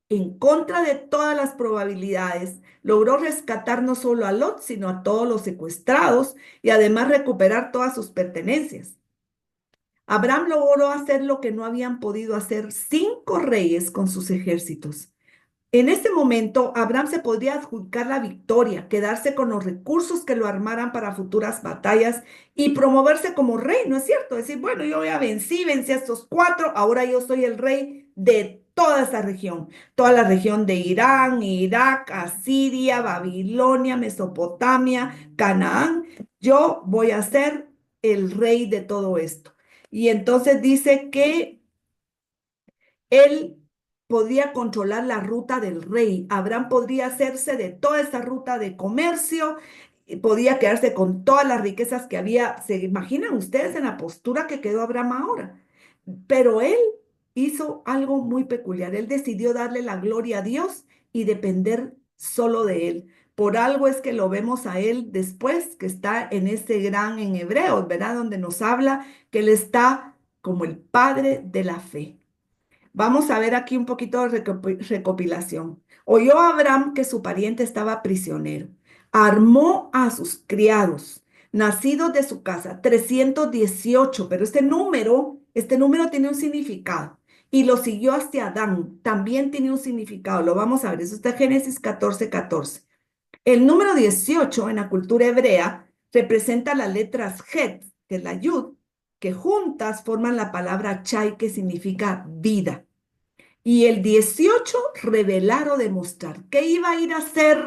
en contra de todas las probabilidades. Logró rescatar no solo a Lot, sino a todos los secuestrados y además recuperar todas sus pertenencias. Abraham logró hacer lo que no habían podido hacer 5 reyes con sus ejércitos. En este momento, Abraham se podría adjudicar la victoria, quedarse con los recursos que lo armaran para futuras batallas y promoverse como rey, ¿no es cierto? Decir, bueno, yo ya vencí a estos 4, ahora yo soy el rey de toda esa región, toda la región de Irán, Irak, Asiria, Babilonia, Mesopotamia, Canaán. Yo voy a ser el rey de todo esto. Y entonces dice que él podía controlar la ruta del rey. Abraham podría hacerse de toda esa ruta de comercio, y podía quedarse con todas las riquezas que había. ¿Se imaginan ustedes en la postura que quedó Abraham ahora? Pero él hizo algo muy peculiar. Él decidió darle la gloria a Dios y depender solo de él. Por algo es que lo vemos a él después, que está en ese gran en Hebreos, ¿verdad? Donde nos habla que él está como el padre de la fe. Vamos a ver aquí un poquito de recopilación. Oyó Abraham que su pariente estaba prisionero. Armó a sus criados, nacidos de su casa, 318, pero este número tiene un significado. Y lo siguió hacia Adán, también tiene un significado. Lo vamos a ver, eso está en Génesis 14:14. El número 18 en la cultura hebrea representa las letras Het, que es la Yud, que juntas forman la palabra Chai, que significa vida. Y el 18, revelar o demostrar. ¿Qué iba a ir a hacer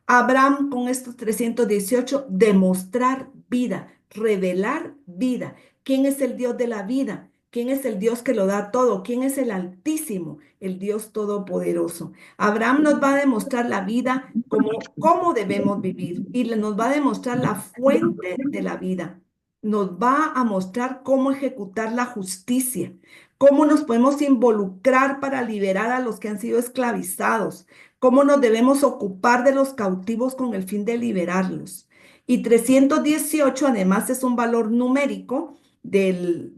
Abraham con estos 318? Demostrar vida, revelar vida. ¿Quién es el Dios de la vida? ¿Quién es el Dios que lo da todo? ¿Quién es el Altísimo, el Dios Todopoderoso? Abraham nos va a demostrar la vida como cómo debemos vivir y nos va a demostrar la fuente de la vida. Nos va a mostrar cómo ejecutar la justicia, cómo nos podemos involucrar para liberar a los que han sido esclavizados, cómo nos debemos ocupar de los cautivos con el fin de liberarlos. Y 318 además es un valor numérico del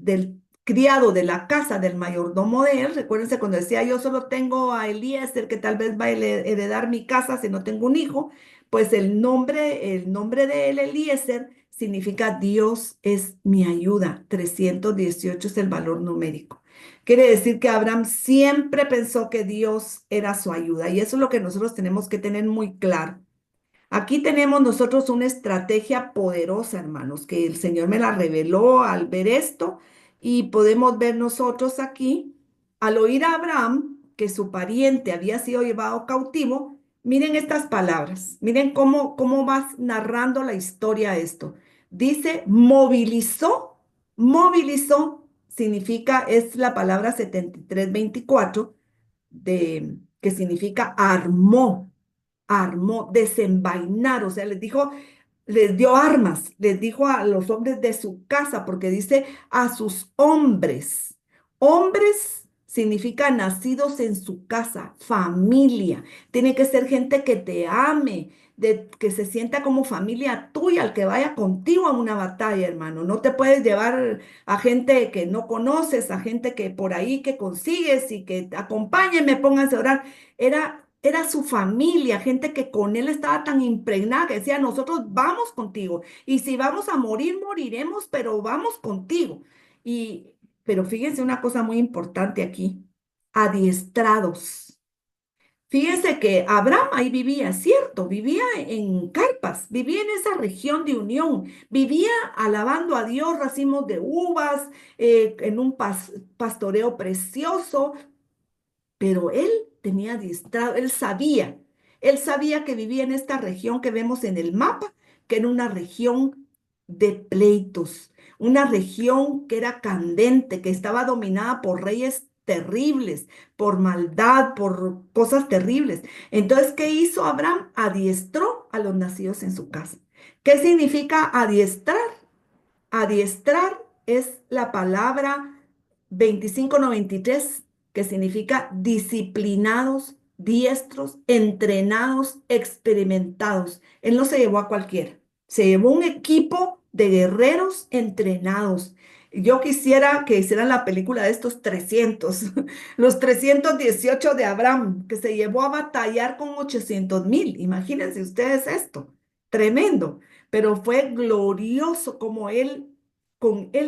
criado de la casa del mayordomo de él. Recuérdense cuando decía yo solo tengo a Eliezer que tal vez va a heredar mi casa si no tengo un hijo, pues el nombre de él, Eliezer, significa Dios es mi ayuda. 318 es el valor numérico. Quiere decir que Abraham siempre pensó que Dios era su ayuda y eso es lo que nosotros tenemos que tener muy claro. Aquí tenemos nosotros una estrategia poderosa, hermanos, que el Señor me la reveló al ver esto y podemos ver nosotros aquí, al oír a Abraham que su pariente había sido llevado cautivo, miren estas palabras, miren cómo vas narrando la historia esto. Dice, movilizó, significa, es la palabra 73:24, que significa armó, desenvainar, o sea, les dijo, les dio armas, les dijo a los hombres de su casa, porque dice a sus hombres. Hombres significa nacidos en su casa, familia. Tiene que ser gente que te ame, que se sienta como familia tuya, al que vaya contigo a una batalla, hermano. No te puedes llevar a gente que no conoces, a gente que por ahí que consigues y que acompáñenme, pónganse a orar. Era su familia, gente que con él estaba tan impregnada que decía, nosotros vamos contigo. Y si vamos a morir, moriremos, pero vamos contigo. Y, pero fíjense una cosa muy importante aquí, adiestrados. Fíjense que Abraham ahí vivía, cierto, vivía en carpas, vivía en esa región de unión, vivía alabando a Dios, racimos de uvas, en un pastoreo precioso, pero él tenía adiestrado, él sabía que vivía en esta región que vemos en el mapa, que era una región de pleitos, una región que era candente, que estaba dominada por reyes terribles, por maldad, por cosas terribles. Entonces, ¿qué hizo Abraham? Adiestró a los nacidos en su casa. ¿Qué significa adiestrar? Adiestrar es la palabra 2593, que significa disciplinados, diestros, entrenados, experimentados. Él no se llevó a cualquiera, se llevó un equipo de guerreros entrenados. Yo quisiera que hicieran la película de estos 300, los 318 de Abraham, que se llevó a batallar con 800,000. Imagínense ustedes esto, tremendo, pero fue glorioso como él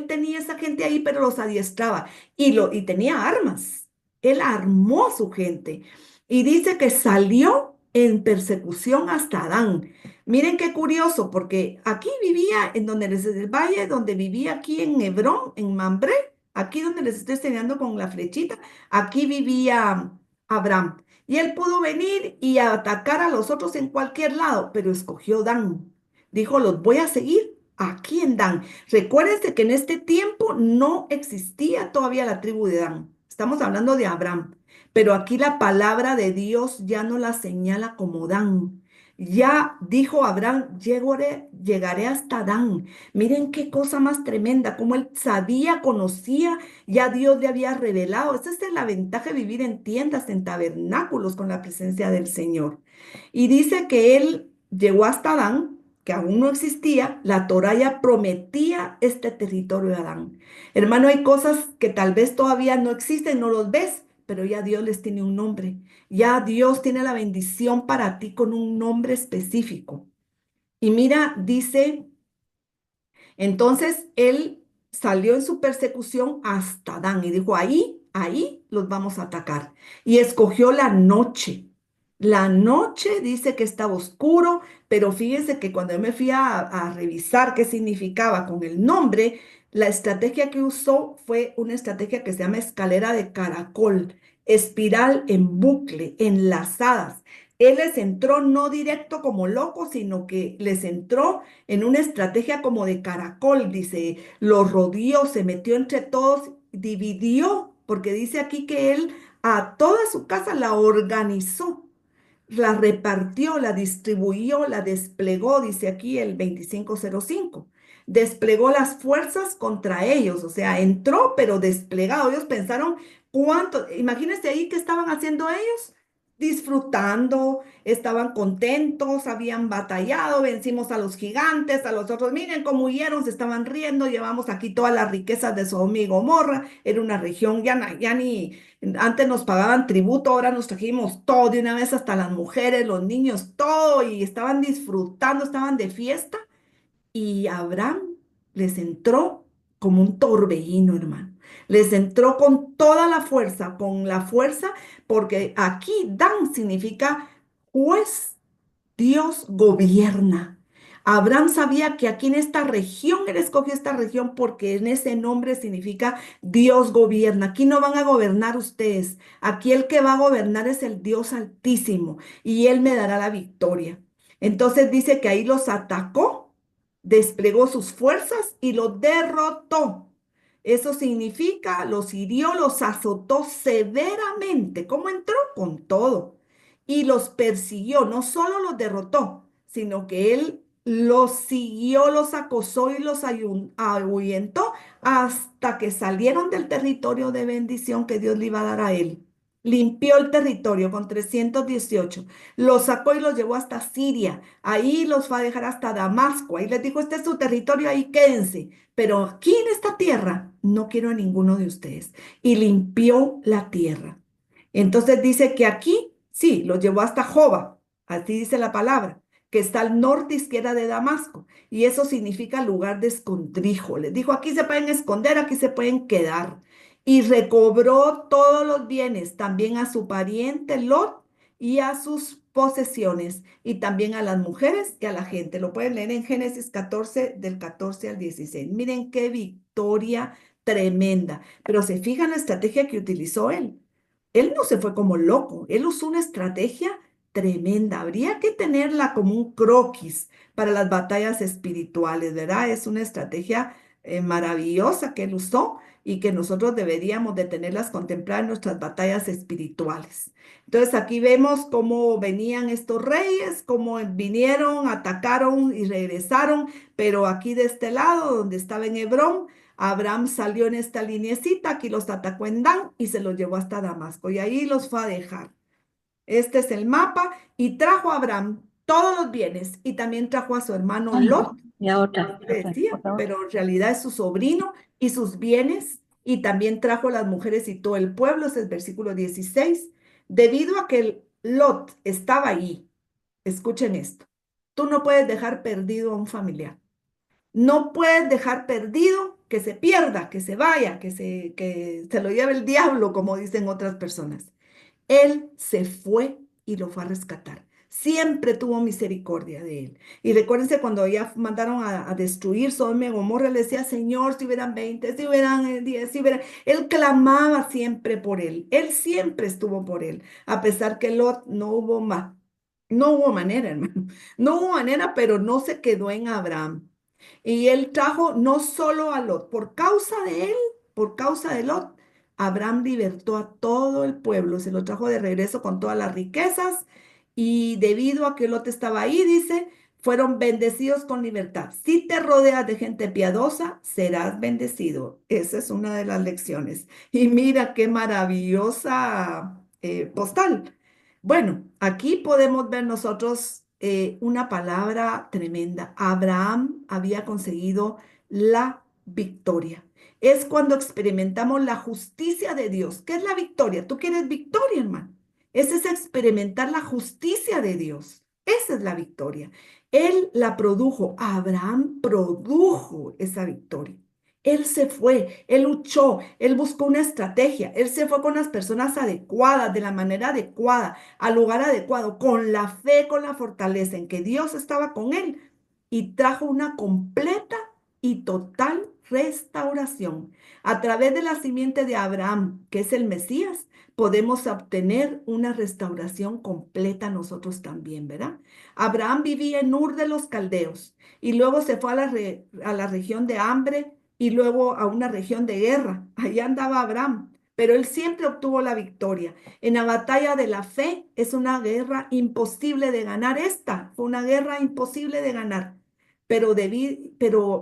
tenía esa gente ahí, pero los adiestraba y tenía armas. Él armó a su gente y dice que salió en persecución hasta Adán. Miren qué curioso, porque aquí vivía en donde les el valle, donde vivía aquí en Hebrón, en Mambré, aquí donde les estoy enseñando con la flechita, aquí vivía Abraham. Y él pudo venir y atacar a los otros en cualquier lado, pero escogió Dan. Dijo, los voy a seguir aquí en Dan. Recuérdense que en este tiempo no existía todavía la tribu de Dan. Estamos hablando de Abraham. Pero aquí la palabra de Dios ya no la señala como Dan. Ya dijo Abraham, llegaré hasta Dan. Miren qué cosa más tremenda, como él sabía, conocía, ya Dios le había revelado. Esa es la ventaja de vivir en tiendas, en tabernáculos con la presencia del Señor. Y dice que él llegó hasta Dan, que aún no existía. La Torá ya prometía este territorio a Adán. Hermano, hay cosas que tal vez todavía no existen, no los ves, pero ya Dios les tiene un nombre. Ya Dios tiene la bendición para ti con un nombre específico. Y mira, dice entonces él salió en su persecución hasta Dan y dijo, ahí los vamos a atacar. Y escogió la noche. La noche dice que estaba oscuro, pero fíjense que cuando yo me fui a revisar qué significaba con el nombre, la estrategia que usó fue una estrategia que se llama escalera de caracol, espiral en bucle, enlazadas. Él les entró no directo como loco, sino que les entró en una estrategia como de caracol, dice, los rodeó, se metió entre todos, dividió, porque dice aquí que él a toda su casa la organizó, la repartió, la distribuyó, la desplegó, dice aquí el 2505. Desplegó las fuerzas contra ellos, o sea, entró pero desplegado. Ellos pensaron cuánto, imagínense ahí qué estaban haciendo ellos, disfrutando, estaban contentos, habían batallado, vencimos a los gigantes, a los otros, miren cómo huyeron, se estaban riendo, llevamos aquí todas las riquezas de Sodoma y Gomorra, era una región, ya ni, antes nos pagaban tributo, ahora nos trajimos todo de una vez, hasta las mujeres, los niños, todo, y estaban disfrutando, estaban de fiesta, y Abraham les entró como un torbellino, hermano. Les entró con toda la fuerza, con la fuerza, porque aquí Dan significa juez, Dios gobierna. Abraham sabía que aquí en esta región, él escogió esta región porque en ese nombre significa Dios gobierna. Aquí no van a gobernar ustedes. Aquí el que va a gobernar es el Dios Altísimo y él me dará la victoria. Entonces dice que ahí los atacó, desplegó sus fuerzas y los derrotó. Eso significa, los hirió, los azotó severamente. ¿Cómo entró? Con todo y los persiguió, no solo los derrotó, sino que él los siguió, los acosó y los ahuyentó hasta que salieron del territorio de bendición que Dios le iba a dar a él. Limpió el territorio con 318, los sacó y los llevó hasta Siria, ahí los va a dejar hasta Damasco, ahí les dijo, este es su territorio, ahí quédense, pero aquí en esta tierra no quiero a ninguno de ustedes. Y limpió la tierra. Entonces dice que aquí, sí, los llevó hasta Joba, así dice la palabra, que está al norte izquierda de Damasco, y eso significa lugar de escondrijo. Les dijo, aquí se pueden esconder, aquí se pueden quedar. Y recobró todos los bienes, también a su pariente Lot y a sus posesiones, y también a las mujeres y a la gente. Lo pueden leer en Génesis 14, del 14 al 16. Miren qué victoria tremenda. Pero se fijan la estrategia que utilizó él. Él no se fue como loco, él usó una estrategia tremenda. Habría que tenerla como un croquis para las batallas espirituales, ¿verdad? Es una estrategia maravillosa que él usó y que nosotros deberíamos de tenerlas contempladas en nuestras batallas espirituales. Entonces aquí vemos cómo venían estos reyes, cómo vinieron, atacaron y regresaron, pero aquí de este lado, donde estaba en Hebrón, Abraham salió en esta linecita, aquí los atacó en Dan y se los llevó hasta Damasco y ahí los fue a dejar. Este es el mapa y trajo a Abraham todos los bienes y también trajo a su hermano Ay, Lot, ya otra, así le otra, decía, otra, otra. pero en realidad es su sobrino y sus bienes y también trajo las mujeres y todo el pueblo, ese es el versículo 16. Debido a que el Lot estaba allí, escuchen esto, tú no puedes dejar perdido a un familiar. No puedes dejar perdido que se pierda, que se vaya, que se lo lleve el diablo, como dicen otras personas. Él se fue y lo fue a rescatar. Siempre tuvo misericordia de él. Y recuérdense cuando ya mandaron a destruir Sodoma y Gomorra, le decía, Señor, si hubieran 20, si hubieran 10, si hubieran... Él clamaba siempre por él. Él siempre estuvo por él. A pesar que Lot no hubo más. No hubo manera, hermano. No hubo manera, pero no se quedó en Abraham. Y él trajo no solo a Lot, por causa de él, por causa de Lot, Abraham libertó a todo el pueblo, se lo trajo de regreso con todas las riquezas y debido a que Lot estaba ahí, dice, fueron bendecidos con libertad. Si te rodeas de gente piadosa, serás bendecido. Esa es una de las lecciones. Y mira qué maravillosa postal. Bueno, aquí podemos ver nosotros una palabra tremenda. Abraham había conseguido la victoria. Es cuando experimentamos la justicia de Dios. ¿Qué es la victoria? ¿Tú quieres victoria, hermano? Ese es experimentar la justicia de Dios. Esa es la victoria. Él la produjo. Abraham produjo esa victoria. Él se fue, él luchó, él buscó una estrategia, él se fue con las personas adecuadas, de la manera adecuada, al lugar adecuado, con la fe, con la fortaleza en que Dios estaba con él y trajo una completa y total restauración. A través de la simiente de Abraham, que es el Mesías, podemos obtener una restauración completa nosotros también, ¿verdad? Abraham vivía en Ur de los Caldeos y luego se fue a la región de hambre y luego a una región de guerra. Allá andaba Abraham, pero él siempre obtuvo la victoria. En la batalla de la fe es una guerra imposible de ganar. Esta fue una guerra imposible de ganar, pero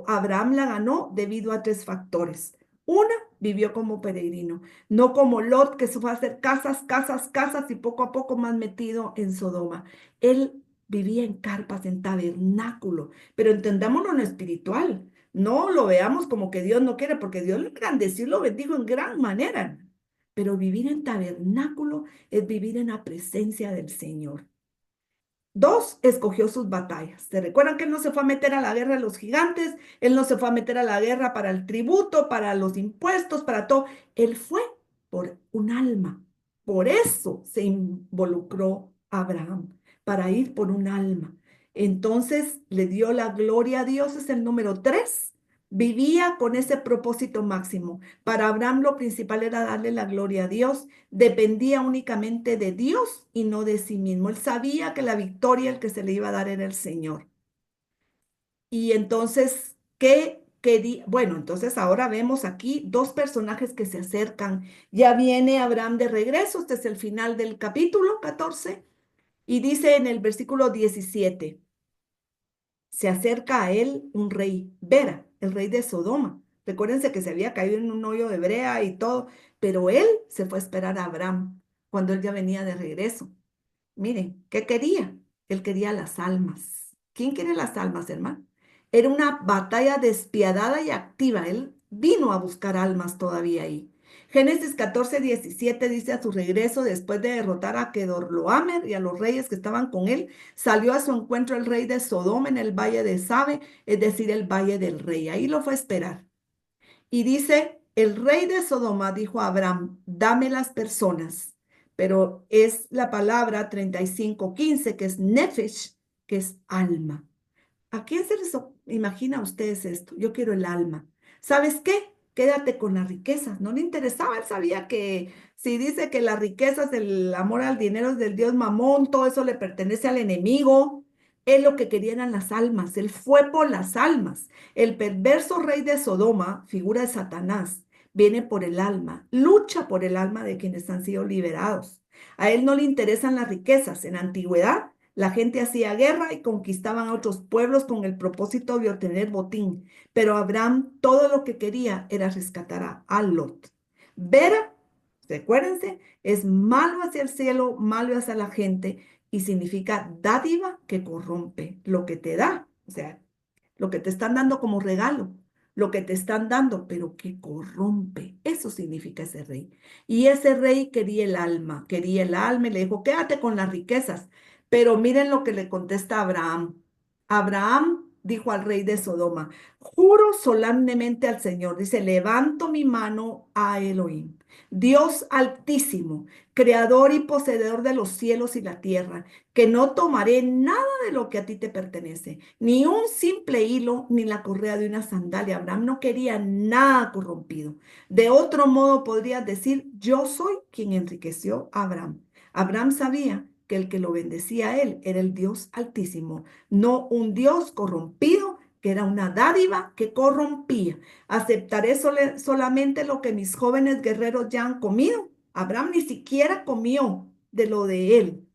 Abraham la ganó debido a tres factores. Una, vivió como peregrino, no como Lot, que se fue a hacer casas, casas, casas y poco a poco más metido en Sodoma. Él vivía en carpas, en tabernáculo, pero entendámoslo en lo espiritual. No lo veamos como que Dios no quiere, porque Dios lo engrandeció y lo bendijo en gran manera. Pero vivir en tabernáculo es vivir en la presencia del Señor. Dos, escogió sus batallas. ¿Se recuerdan que él no se fue a meter a la guerra de los gigantes? Él no se fue a meter a la guerra para el tributo, para los impuestos, para todo. Él fue por un alma. Por eso se involucró Abraham, para ir por un alma. Entonces le dio la gloria a Dios, es el número tres. Vivía con ese propósito máximo. Para Abraham lo principal era darle la gloria a Dios, dependía únicamente de Dios y no de sí mismo. Él sabía que la victoria el que se le iba a dar era el Señor. Y entonces, ¿qué quería? Bueno, entonces ahora vemos aquí dos personajes que se acercan. Ya viene Abraham de regreso, este es el final del capítulo 14 y dice en el versículo 17, se acerca a él un rey, Bera, el rey de Sodoma. Recuérdense que se había caído en un hoyo de brea y todo, pero él se fue a esperar a Abraham cuando él ya venía de regreso. Miren, ¿qué quería? Él quería las almas. ¿Quién quiere las almas, hermano? Era una batalla despiadada y activa. Él vino a buscar almas todavía ahí. Génesis 14:17 dice a su regreso, después de derrotar a Kedorlaomer y a los reyes que estaban con él, salió a su encuentro el rey de Sodoma en el valle de Sabe, es decir, el valle del rey. Ahí lo fue a esperar. Y dice, el rey de Sodoma dijo a Abraham, dame las personas, pero es la palabra 35:15, que es nefesh, que es alma. ¿A quién se les imagina a ustedes esto? Yo quiero el alma. ¿Sabes qué? quédate con las riquezas. No le interesaba, él sabía que si dice que las riquezas, el amor al dinero es del dios Mamón, todo eso le pertenece al enemigo. Él lo que quería eran las almas, él fue por las almas. El perverso rey de Sodoma, figura de Satanás, viene por el alma, lucha por el alma de quienes han sido liberados. A él no le interesan las riquezas. En la antigüedad, la gente hacía guerra y conquistaban a otros pueblos con el propósito de obtener botín. Pero Abraham todo lo que quería era rescatar a Lot. Vera, recuérdense, es malo hacia el cielo, malo hacia la gente y significa dádiva que corrompe lo que te da. O sea, lo que te están dando como regalo, lo que te están dando, pero que corrompe. Eso significa ese rey. Y ese rey quería el alma y le dijo, quédate con las riquezas. Pero miren lo que le contesta Abraham. Abraham dijo al rey de Sodoma, juro solemnemente al Señor, dice, levanto mi mano a Elohim, Dios altísimo, creador y poseedor de los cielos y la tierra, que no tomaré nada de lo que a ti te pertenece, ni un simple hilo, ni la correa de una sandalia. Abraham no quería nada corrompido. De otro modo podrías decir, yo soy quien enriqueció a Abraham. Abraham sabía que el que lo bendecía a él era el Dios altísimo, no un Dios corrompido, que era una dádiva que corrompía. Aceptaré solamente lo que mis jóvenes guerreros ya han comido. Abraham ni siquiera comió de lo de él.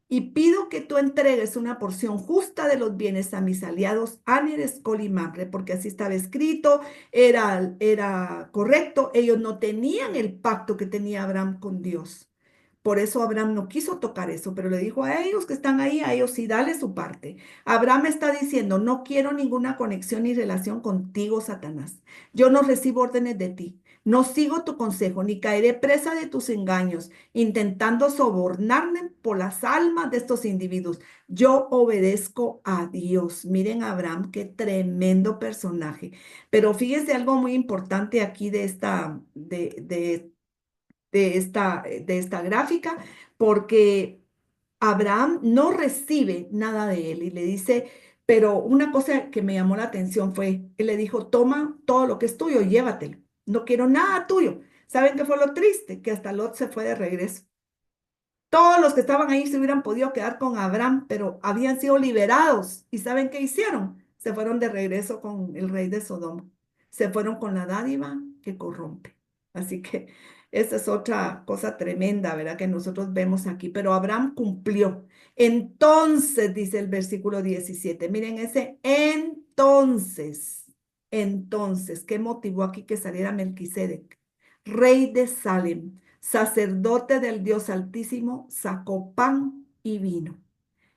Y pido que tú entregues una porción justa de los bienes a mis aliados Aner, Escol y Mamre, porque así estaba escrito, era correcto. Ellos no tenían el pacto que tenía Abraham con Dios. Por eso Abraham no quiso tocar eso, pero le dijo a ellos que están ahí, a ellos sí, dale su parte. Abraham está diciendo, no quiero ninguna conexión ni relación contigo, Satanás. Yo no recibo órdenes de ti. No sigo tu consejo, ni caeré presa de tus engaños, intentando sobornarme por las almas de estos individuos. Yo obedezco a Dios. Miren a Abraham, qué tremendo personaje. Pero fíjense algo muy importante aquí de esta gráfica, porque Abraham no recibe nada de él y le dice, pero una cosa que me llamó la atención fue, él le dijo, toma todo lo que es tuyo, llévatelo, no quiero nada tuyo. ¿Saben qué fue lo triste? Que hasta Lot se fue de regreso. Todos los que estaban ahí se hubieran podido quedar con Abraham, pero habían sido liberados. ¿Y saben qué hicieron? Se fueron de regreso con el rey de Sodoma. Se fueron con la dádiva que corrompe. Así que esa es otra cosa tremenda, ¿verdad? Que nosotros vemos aquí. Pero Abraham cumplió. Entonces, dice el versículo 17. Miren ese entonces. Entonces, ¿qué motivó aquí que saliera Melquisedec? Rey de Salem, sacerdote del Dios Altísimo, sacó pan y vino.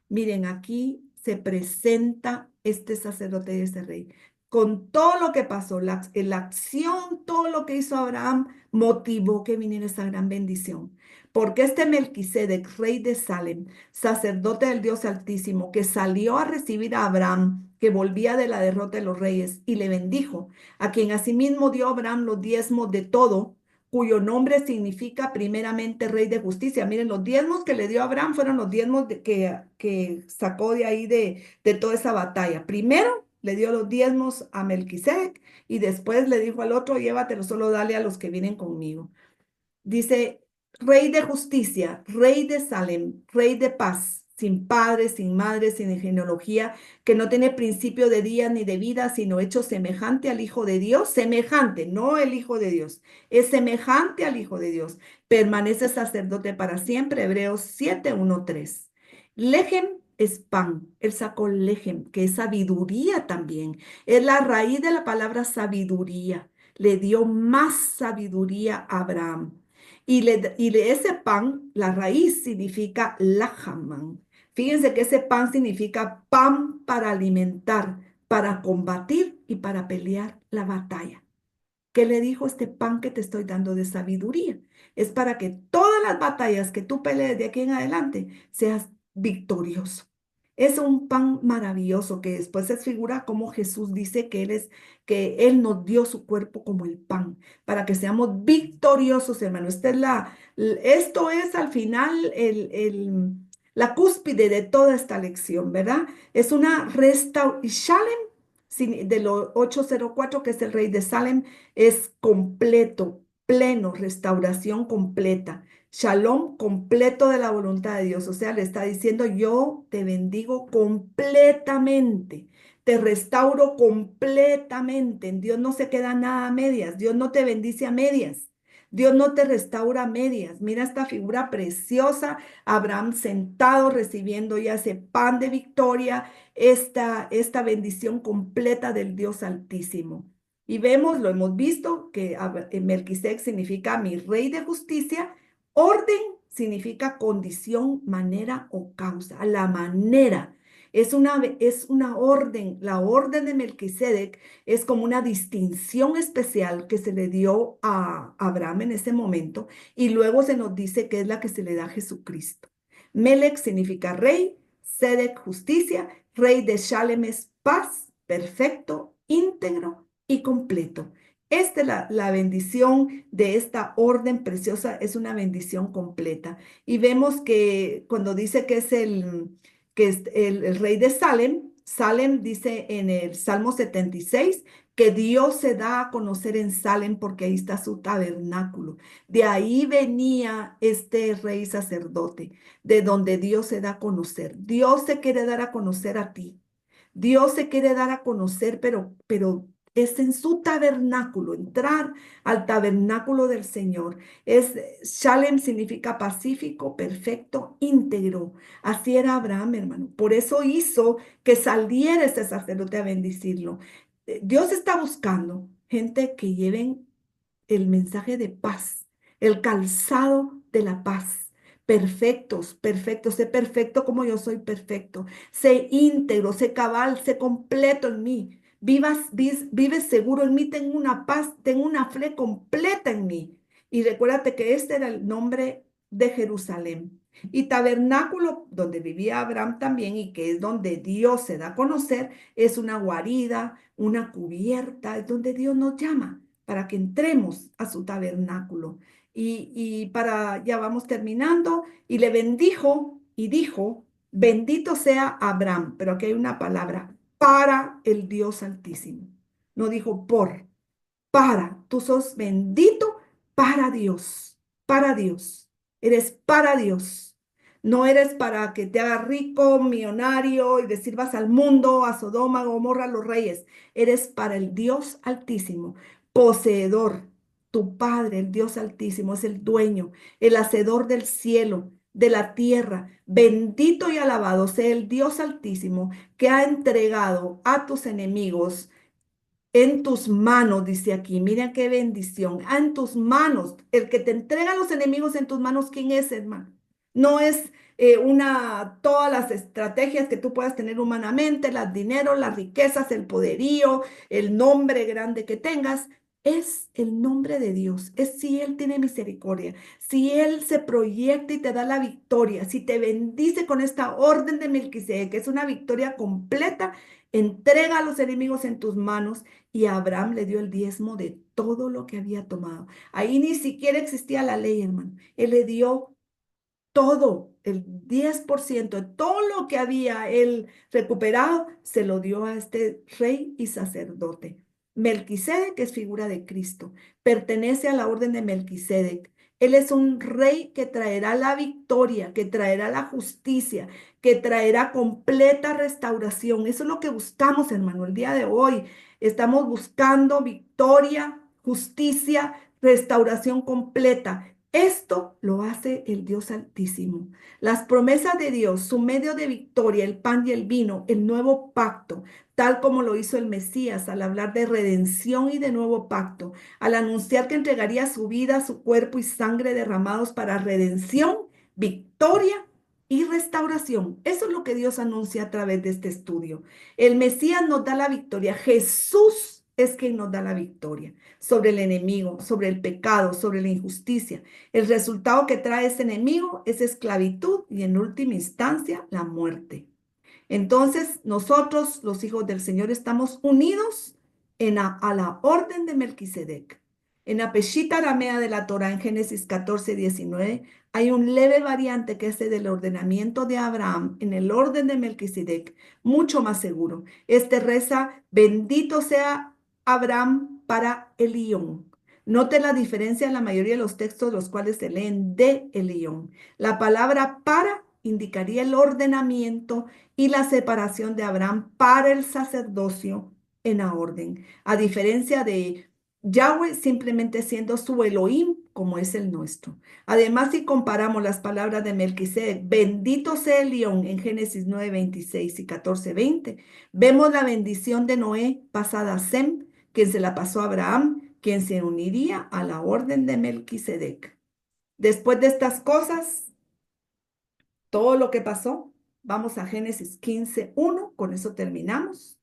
Miren, aquí se presenta este sacerdote y este rey. Con todo lo que pasó, la acción, todo lo que hizo Abraham, motivó que viniera esa gran bendición. Porque este Melquisedec, rey de Salem, sacerdote del Dios Altísimo, que salió a recibir a Abraham, que volvía de la derrota de los reyes, y le bendijo, a quien asimismo dio Abraham los diezmos de todo, cuyo nombre significa primeramente Rey de Justicia. Miren, los diezmos que le dio Abraham fueron los diezmos que sacó de ahí de toda esa batalla. Primero le dio los diezmos a Melquisedec y después le dijo al otro, llévatelo, solo dale a los que vienen conmigo. Dice, Rey de justicia, Rey de Salem, Rey de paz, sin padre, sin madre, sin genealogía, que no tiene principio de día ni de vida, sino hecho semejante al Hijo de Dios, semejante, no el Hijo de Dios, es semejante al Hijo de Dios. Permanece sacerdote para siempre, Hebreos 7, 1, 3. Lejem es pan, él sacó lejem, que es sabiduría también, es la raíz de la palabra sabiduría. Le dio más sabiduría a Abraham. Y ese pan, la raíz significa lahaman. Fíjense que ese pan significa pan para alimentar, para combatir y para pelear la batalla. ¿Qué le dijo este pan que te estoy dando de sabiduría? Es para que todas las batallas que tú pelees de aquí en adelante seas victorioso. Es un pan maravilloso que después se figura como Jesús dice que Él nos dio su cuerpo como el pan, para que seamos victoriosos, hermano. Esto es al final la cúspide de toda esta lección, ¿verdad? Es una restauración. Shalem de los 804, que es el rey de Salem, es completo, pleno, restauración completa. Shalom completo de la voluntad de Dios. O sea, le está diciendo, yo te bendigo completamente, te restauro completamente. En Dios no se queda nada a medias. Dios no te bendice a medias. Dios no te restaura a medias. Mira esta figura preciosa, Abraham sentado recibiendo ya ese pan de victoria, esta bendición completa del Dios Altísimo. Y vemos, lo hemos visto, que Melquisedec significa mi rey de justicia. Orden significa condición, manera o causa. La manera es una orden. La orden de Melquisedec es como una distinción especial que se le dio a Abraham en ese momento y luego se nos dice que es la que se le da a Jesucristo. Melech significa rey, Sedec justicia, rey de Shalem es paz, perfecto, íntegro y completo. La bendición de esta orden preciosa es una bendición completa. Y vemos que cuando dice que es el rey de Salem, Salem dice en el Salmo 76 que Dios se da a conocer en Salem porque ahí está su tabernáculo. De ahí venía este rey sacerdote, de donde Dios se da a conocer. Dios se quiere dar a conocer a ti. Dios se quiere dar a conocer, pero es en su tabernáculo, entrar al tabernáculo del Señor. Shalem significa pacífico, perfecto, íntegro. Así era Abraham, hermano. Por eso hizo que saliera ese sacerdote a bendecirlo. Dios está buscando gente que lleven el mensaje de paz, el calzado de la paz. Perfectos, perfectos, sé perfecto como yo soy perfecto. Sé íntegro, sé cabal, sé completo en mí. Vives seguro en mí, tengo una paz, tengo una fe completa en mí. Y recuérdate que este era el nombre de Jerusalén. Y tabernáculo, donde vivía Abraham también, y que es donde Dios se da a conocer, es una guarida, una cubierta, es donde Dios nos llama para que entremos a su tabernáculo. Ya vamos terminando, y le bendijo y dijo, bendito sea Abraham, pero aquí hay una palabra, para el Dios Altísimo. No dijo por, tú sos bendito para Dios, para Dios. Eres para Dios. No eres para que te hagas rico, millonario y le sirvas al mundo, a Sodoma, a Gomorra, a los reyes. Eres para el Dios Altísimo, poseedor. Tu Padre, el Dios Altísimo, es el dueño, el hacedor del cielo, de la tierra. Bendito y alabado sea el Dios Altísimo que ha entregado a tus enemigos en tus manos, dice aquí. Mira qué bendición. En tus manos. El que te entrega a los enemigos en tus manos, ¿quién es, hermano? No es todas las estrategias que tú puedas tener humanamente, las dinero, las riquezas, el poderío, el nombre grande que tengas. Es el nombre de Dios. Es si Él tiene misericordia, si Él se proyecta y te da la victoria, si te bendice con esta orden de Melquisedec, que es una victoria completa, entrega a los enemigos en tus manos. Y Abraham le dio el diezmo de todo lo que había tomado. Ahí ni siquiera existía la ley, hermano. Él le dio todo, el 10% de todo lo que había él recuperado, se lo dio a este rey y sacerdote. Melquisedec es figura de Cristo, pertenece a la orden de Melquisedec. Él es un rey que traerá la victoria, que traerá la justicia, que traerá completa restauración. Eso es lo que buscamos, hermano, el día de hoy. Estamos buscando victoria, justicia, restauración completa. Esto lo hace el Dios Altísimo. Las promesas de Dios, su medio de victoria, el pan y el vino, el nuevo pacto, tal como lo hizo el Mesías al hablar de redención y de nuevo pacto, al anunciar que entregaría su vida, su cuerpo y sangre derramados para redención, victoria y restauración. Eso es lo que Dios anuncia a través de este estudio. El Mesías nos da la victoria. Jesús es quien nos da la victoria sobre el enemigo, sobre el pecado, sobre la injusticia. El resultado que trae ese enemigo es esclavitud y en última instancia la muerte. Entonces nosotros, los hijos del Señor, estamos unidos a la orden de Melquisedec. En la Peshita aramea de la Torá, en Génesis 14:19, hay un leve variante que es el del ordenamiento de Abraham en el orden de Melquisedec, mucho más seguro. Este reza, bendito sea Abraham para Elión. Note la diferencia en la mayoría de los textos, los cuales se leen de Elión. La palabra para indicaría el ordenamiento y la separación de Abraham para el sacerdocio en la orden, a diferencia de Yahweh simplemente siendo su Elohim como es el nuestro. Además, si comparamos las palabras de Melquisedec, bendito sea el león en Génesis 9:26 y 14:20, vemos la bendición de Noé pasada a Sem, quien se la pasó a Abraham, quien se uniría a la orden de Melquisedec. Después de estas cosas, todo lo que pasó, vamos a Génesis 15:1, con eso terminamos.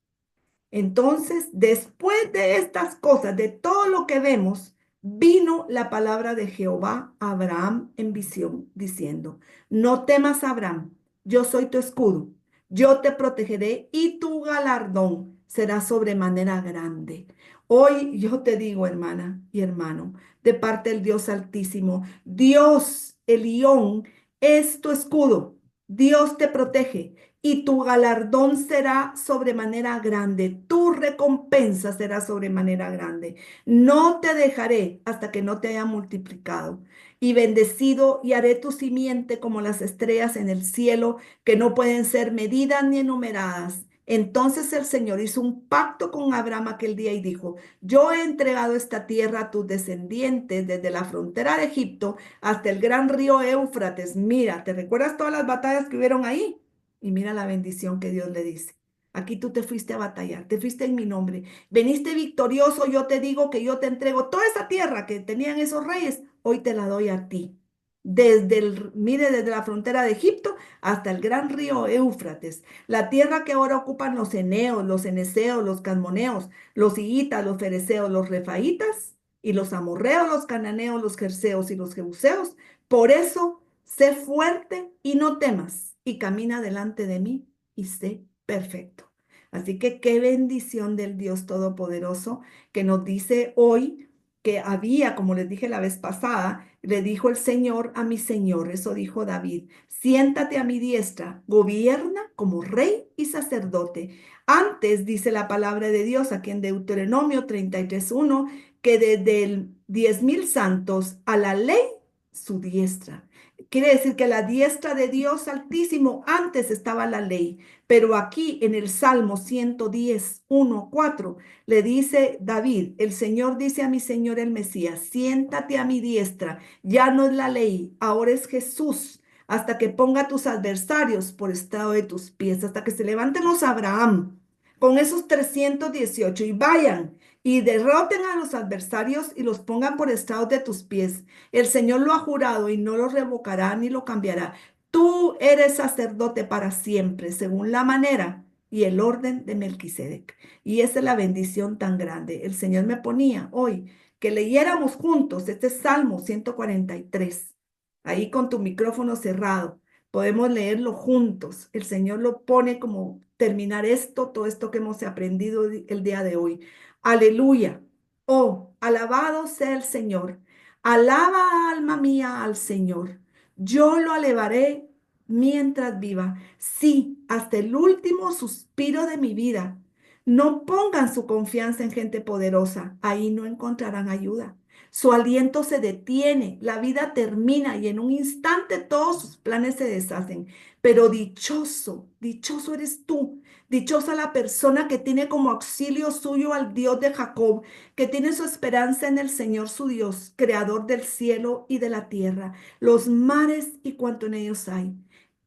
Entonces, después de estas cosas, de todo lo que vemos, vino la palabra de Jehová a Abraham en visión, diciendo, no temas, Abraham, yo soy tu escudo, yo te protegeré y tu galardón será sobremanera grande. Hoy yo te digo, hermana y hermano, de parte del Dios Altísimo, Dios, el Elión, es tu escudo, Dios te protege y tu galardón será sobremanera grande, tu recompensa será sobremanera grande. No te dejaré hasta que no te haya multiplicado y bendecido y haré tu simiente como las estrellas en el cielo, que no pueden ser medidas ni enumeradas. Entonces el Señor hizo un pacto con Abraham aquel día y dijo, yo he entregado esta tierra a tus descendientes desde la frontera de Egipto hasta el gran río Éufrates. Mira, ¿te recuerdas todas las batallas que hubieron ahí? Y mira la bendición que Dios le dice. Aquí tú te fuiste a batallar, te fuiste en mi nombre. Veniste victorioso, yo te digo que yo te entrego toda esa tierra que tenían esos reyes, hoy te la doy a ti. Mire, desde la frontera de Egipto hasta el gran río Éufrates, la tierra que ahora ocupan los eneos, los eneseos, los casmoneos, los hititas, los fereceos, los refaitas y los amorreos, los cananeos, los jerseos y los jebuseos. Por eso sé fuerte y no temas, y camina delante de mí y sé perfecto. Así que qué bendición del Dios Todopoderoso que nos dice hoy que había, como les dije la vez pasada, le dijo el Señor a mi Señor, eso dijo David, siéntate a mi diestra, gobierna como rey y sacerdote. Antes dice la palabra de Dios aquí en Deuteronomio 33:1, que desde el 10,000 santos a la ley su diestra. Quiere decir que la diestra de Dios Altísimo antes estaba la ley, pero aquí en el Salmo 110:1-4 le dice David, el Señor dice a mi Señor el Mesías, siéntate a mi diestra, ya no es la ley, ahora es Jesús, hasta que ponga a tus adversarios por estado de tus pies, hasta que se levanten los Abraham con esos 318 y vayan y derroten a los adversarios y los pongan por estrado de tus pies. El Señor lo ha jurado y no lo revocará ni lo cambiará. Tú eres sacerdote para siempre, según la manera y el orden de Melquisedec. Y esa es la bendición tan grande. El Señor me ponía hoy que leyéramos juntos este Salmo 143. Ahí con tu micrófono cerrado. Podemos leerlo juntos. El Señor lo pone como terminar esto, todo esto que hemos aprendido el día de hoy. Aleluya. Oh, alabado sea el Señor. Alaba, alma mía, al Señor. Yo lo alabaré mientras viva. Sí, hasta el último suspiro de mi vida. No pongan su confianza en gente poderosa. Ahí no encontrarán ayuda. Su aliento se detiene, la vida termina y en un instante todos sus planes se deshacen. Pero dichoso, dichoso eres tú. Dichosa la persona que tiene como auxilio suyo al Dios de Jacob, que tiene su esperanza en el Señor su Dios, creador del cielo y de la tierra, los mares y cuanto en ellos hay.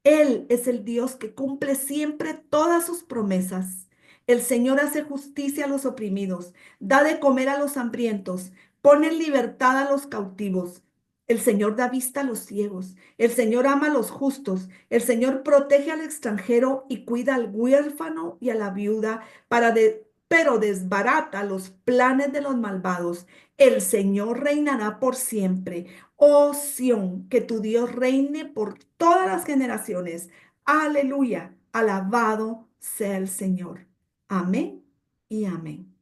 Él es el Dios que cumple siempre todas sus promesas. El Señor hace justicia a los oprimidos, da de comer a los hambrientos, pone en libertad a los cautivos. El Señor da vista a los ciegos, el Señor ama a los justos, el Señor protege al extranjero y cuida al huérfano y a la viuda, pero desbarata los planes de los malvados. El Señor reinará por siempre. Oh Sión, que tu Dios reine por todas las generaciones. Aleluya, alabado sea el Señor. Amén y amén.